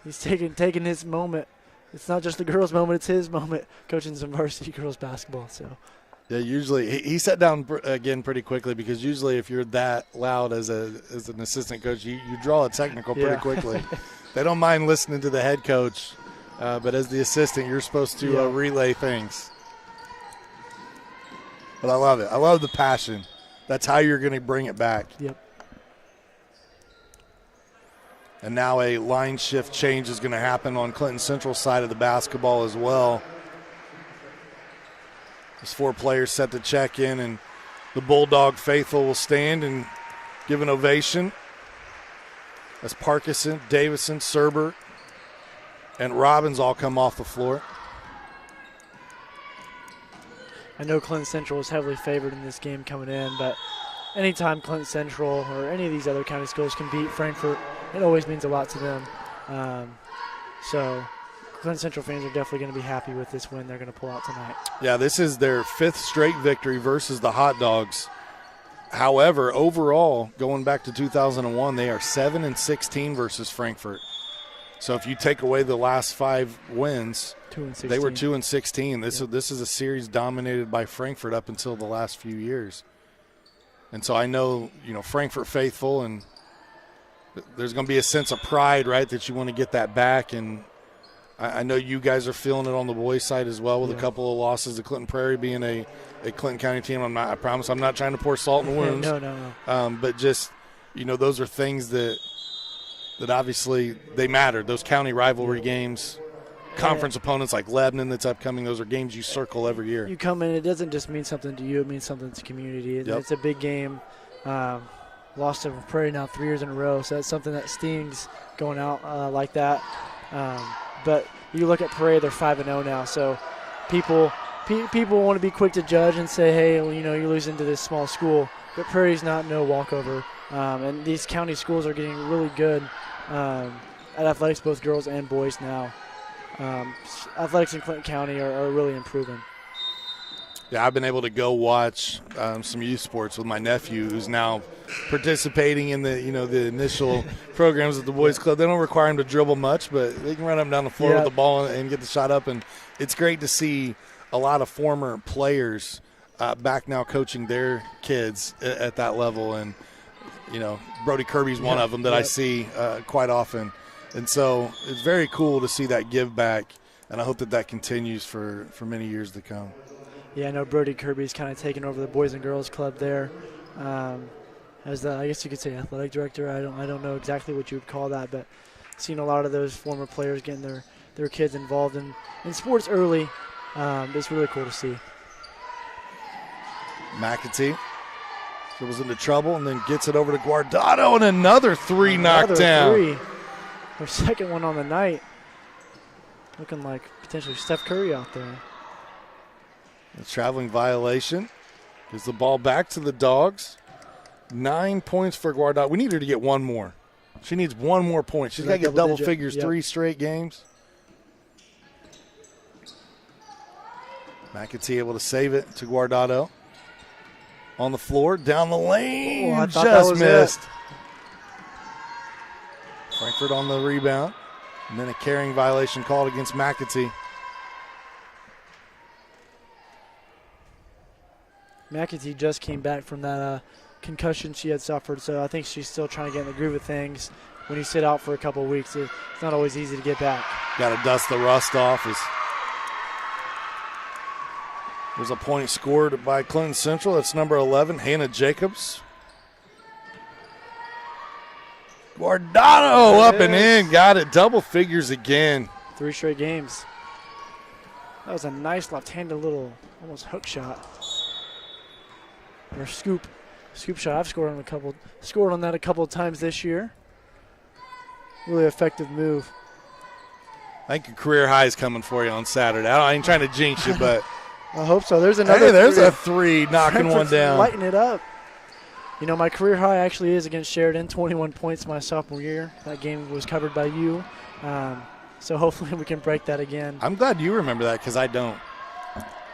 He's taking his moment. It's not just the girls' moment; it's his moment, coaching some varsity girls basketball. So, yeah, usually he sat down again pretty quickly because usually if you're that loud as an assistant coach, you draw a technical pretty quickly. They don't mind listening to the head coach. But as the assistant, you're supposed to relay things. But I love it. I love the passion. That's how you're going to bring it back. Yep. And now a line shift change is going to happen on Clinton Central's side of the basketball as well. There's 4 players set to check in, and the Bulldog faithful will stand and give an ovation as Parkinson, Davison, Serber, and Robbins all come off the floor. I know Clinton Central is heavily favored in this game coming in, but anytime Clinton Central or any of these other county schools can beat Frankfort, it always means a lot to them. So Clinton Central fans are definitely going to be happy with this win they're going to pull out tonight. Yeah, this is their 5th straight victory versus the Hot Dogs. However, overall, going back to 2001, they are 7-16 versus Frankfort. So if you take away the last 5 wins, they were 2-16. This is a series dominated by Frankfort up until the last few years. And so I know, Frankfort faithful, and there's going to be a sense of pride, right, that you want to get that back. And I know you guys are feeling it on the boys' side as well with a couple of losses. The Clinton Prairie being a Clinton County team. I promise I'm not trying to pour salt in the wounds. No. But just, those are things that obviously they matter. Those county rivalry games, conference opponents like Lebanon that's upcoming, those are games you circle every year. You come in, it doesn't just mean something to you, it means something to the community. And it's a big game. Lost to Prairie now 3 years in a row, so that's something that stings going out like that. But you look at Prairie, they're 5-0 now, so people want to be quick to judge and say, hey, you're losing to this small school. But Prairie's not no walkover. And these county schools are getting really good at athletics, both girls and boys now. Athletics in Clinton County are really improving. Yeah, I've been able to go watch some youth sports with my nephew, who's now participating in the initial programs at the boys' club. They don't require him to dribble much, but they can run up and down the floor with the ball and get the shot up. And it's great to see a lot of former players back now coaching their kids at that level. And Brody Kirby's one of them that I see quite often. And so it's very cool to see that give back, and I hope that continues for many years to come. Yeah, I know Brody Kirby's kind of taken over the Boys and Girls Club there as the, I guess you could say, athletic director. I don't know exactly what you would call that, but seeing a lot of those former players getting their kids involved in sports early, it's really cool to see. McAtee was into trouble and then gets it over to Guardado, and another three knocked down. Her second one on the night. Looking like potentially Steph Curry out there. A traveling violation. Gives the ball back to the Dogs. 9 points for Guardado. We need her to get one more. She needs one more point. She's got to get double figures 3 straight games. McAtee able to save it to Guardado. On the floor, down the lane, just missed. Frankfort on the rebound. And then a carrying violation called against McAtee. McAtee just came back from that concussion she had suffered, so I think she's still trying to get in the groove of things. When you sit out for a couple of weeks, it's not always easy to get back. Got to dust the rust off. There's a point scored by Clinton Central. That's number 11, Hannah Jacobs. Guardado up and in. Got it. Double figures again. 3 straight games. That was a nice left-handed little almost hook shot. Or scoop shot. I've scored on that a couple of times this year. Really effective move. I think your career high is coming for you on Saturday. I ain't trying to jinx you, but I hope so. There's another. Hey, there's a 3 knocking one down. Lighting it up. You know, my career high actually is against Sheridan, 21 points my sophomore year. That game was covered by you. So hopefully we can break that again. I'm glad you remember that because I don't.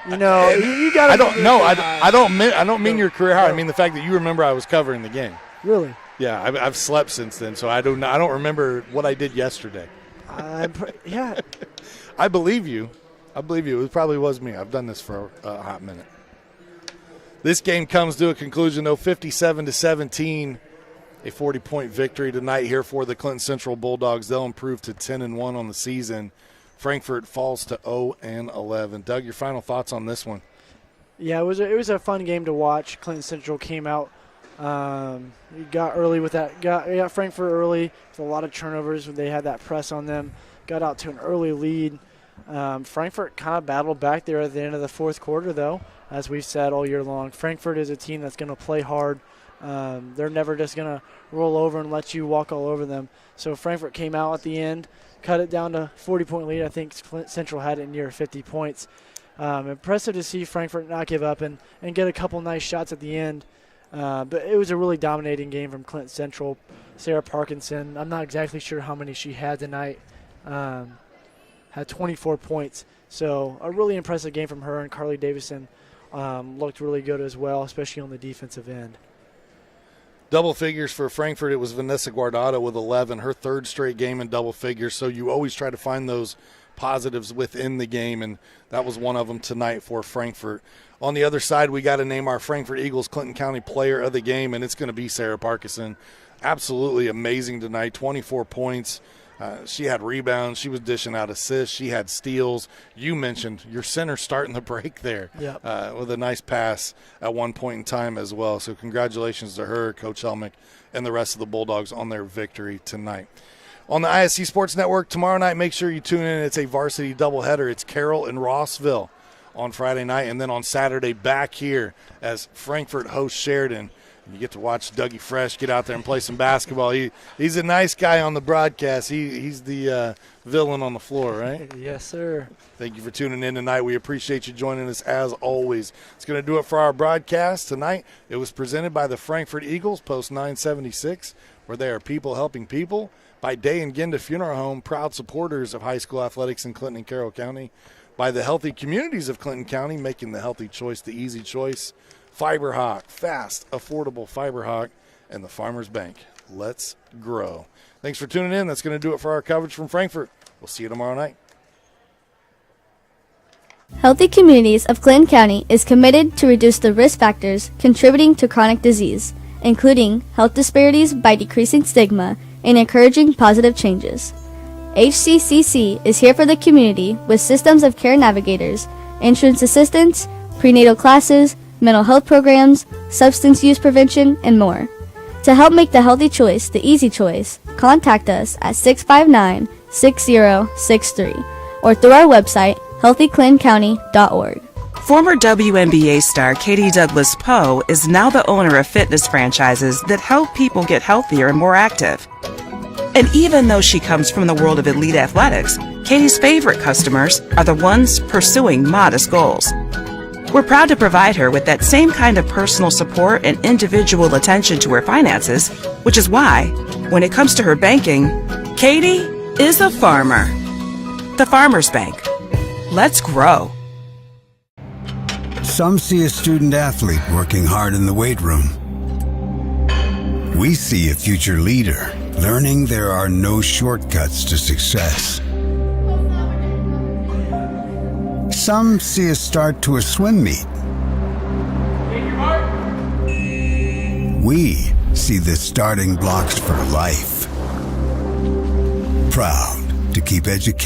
You know, you got to. I don't mean your career high. I mean the fact that you remember I was covering the game. Really? Yeah, I've slept since then, so I don't remember what I did yesterday. Yeah. I believe you. It probably was me. I've done this for a hot minute. This game comes to a conclusion, though, 57-17. A 40-point victory tonight here for the Clinton Central Bulldogs. They'll improve to 10-1 on the season. Frankfort falls to 0-11. Doug, your final thoughts on this one? Yeah, it was a fun game to watch. Clinton Central came out. You got early with that. Got Frankfort early with a lot of turnovers. They had that press on them. Got out to an early lead. Frankfort kind of battled back there at the end of the fourth quarter, though, as we've said all year long. Frankfort is a team that's going to play hard. They're never just going to roll over and let you walk all over them. So Frankfort came out at the end, cut it down to 40-point lead. I think Central had it near 50 points. Impressive to see Frankfort not give up and get a couple nice shots at the end. But it was a really dominating game from Clinton Central. Sarah Parkinson, I'm not exactly sure how many she had tonight, had 24 points. So a really impressive game from her, and Carly Davison looked really good as well, especially on the defensive end. Double figures for Frankfort. It was Vanessa Guardado with 11, her 3rd straight game in double figures. So you always try to find those positives within the game, and that was one of them tonight for Frankfort. On the other side, we got to name our Frankfort Eagles Clinton County player of the game, and it's going to be Sarah Parkinson. Absolutely amazing tonight, 24 points. She had rebounds. She was dishing out assists. She had steals. You mentioned your center starting the break there with a nice pass at one point in time as well. So congratulations to her, Coach Helmick, and the rest of the Bulldogs on their victory tonight. On the ISC Sports Network tomorrow night, make sure you tune in. It's a varsity doubleheader. It's Carroll and Rossville on Friday night, and then on Saturday back here as Frankfort hosts Sheridan. You get to watch Dougie Fresh get out there and play some basketball. He's a nice guy on the broadcast. He's the villain on the floor, right? Yes, sir. Thank you for tuning in tonight. We appreciate you joining us as always. It's going to do it for our broadcast tonight. It was presented by the Frankfort Eagles, Post 976, where they are people helping people. By Day and Genda Funeral Home, proud supporters of high school athletics in Clinton and Carroll County. By the healthy communities of Clinton County, making the healthy choice the easy choice. FiberHawk, fast, affordable FiberHawk, and the Farmers Bank. Let's grow. Thanks for tuning in. That's going to do it for our coverage from Frankfort. We'll see you tomorrow night. Healthy Communities of Clinton County is committed to reduce the risk factors contributing to chronic disease, including health disparities by decreasing stigma and encouraging positive changes. HCCC is here for the community with systems of care navigators, insurance assistance, prenatal classes, mental health programs, substance use prevention, and more. To help make the healthy choice the easy choice, contact us at 659-6063 or through our website, healthyclincounty.org. Former WNBA star Katie Douglas Poe is now the owner of fitness franchises that help people get healthier and more active. And even though she comes from the world of elite athletics, Katie's favorite customers are the ones pursuing modest goals. We're proud to provide her with that same kind of personal support and individual attention to her finances, which is why, when it comes to her banking, Katie is a farmer. The Farmers Bank. Let's grow. Some see a student athlete working hard in the weight room. We see a future leader learning there are no shortcuts to success. Some see a start to a swim meet. We see the starting blocks for life. Proud to keep educating.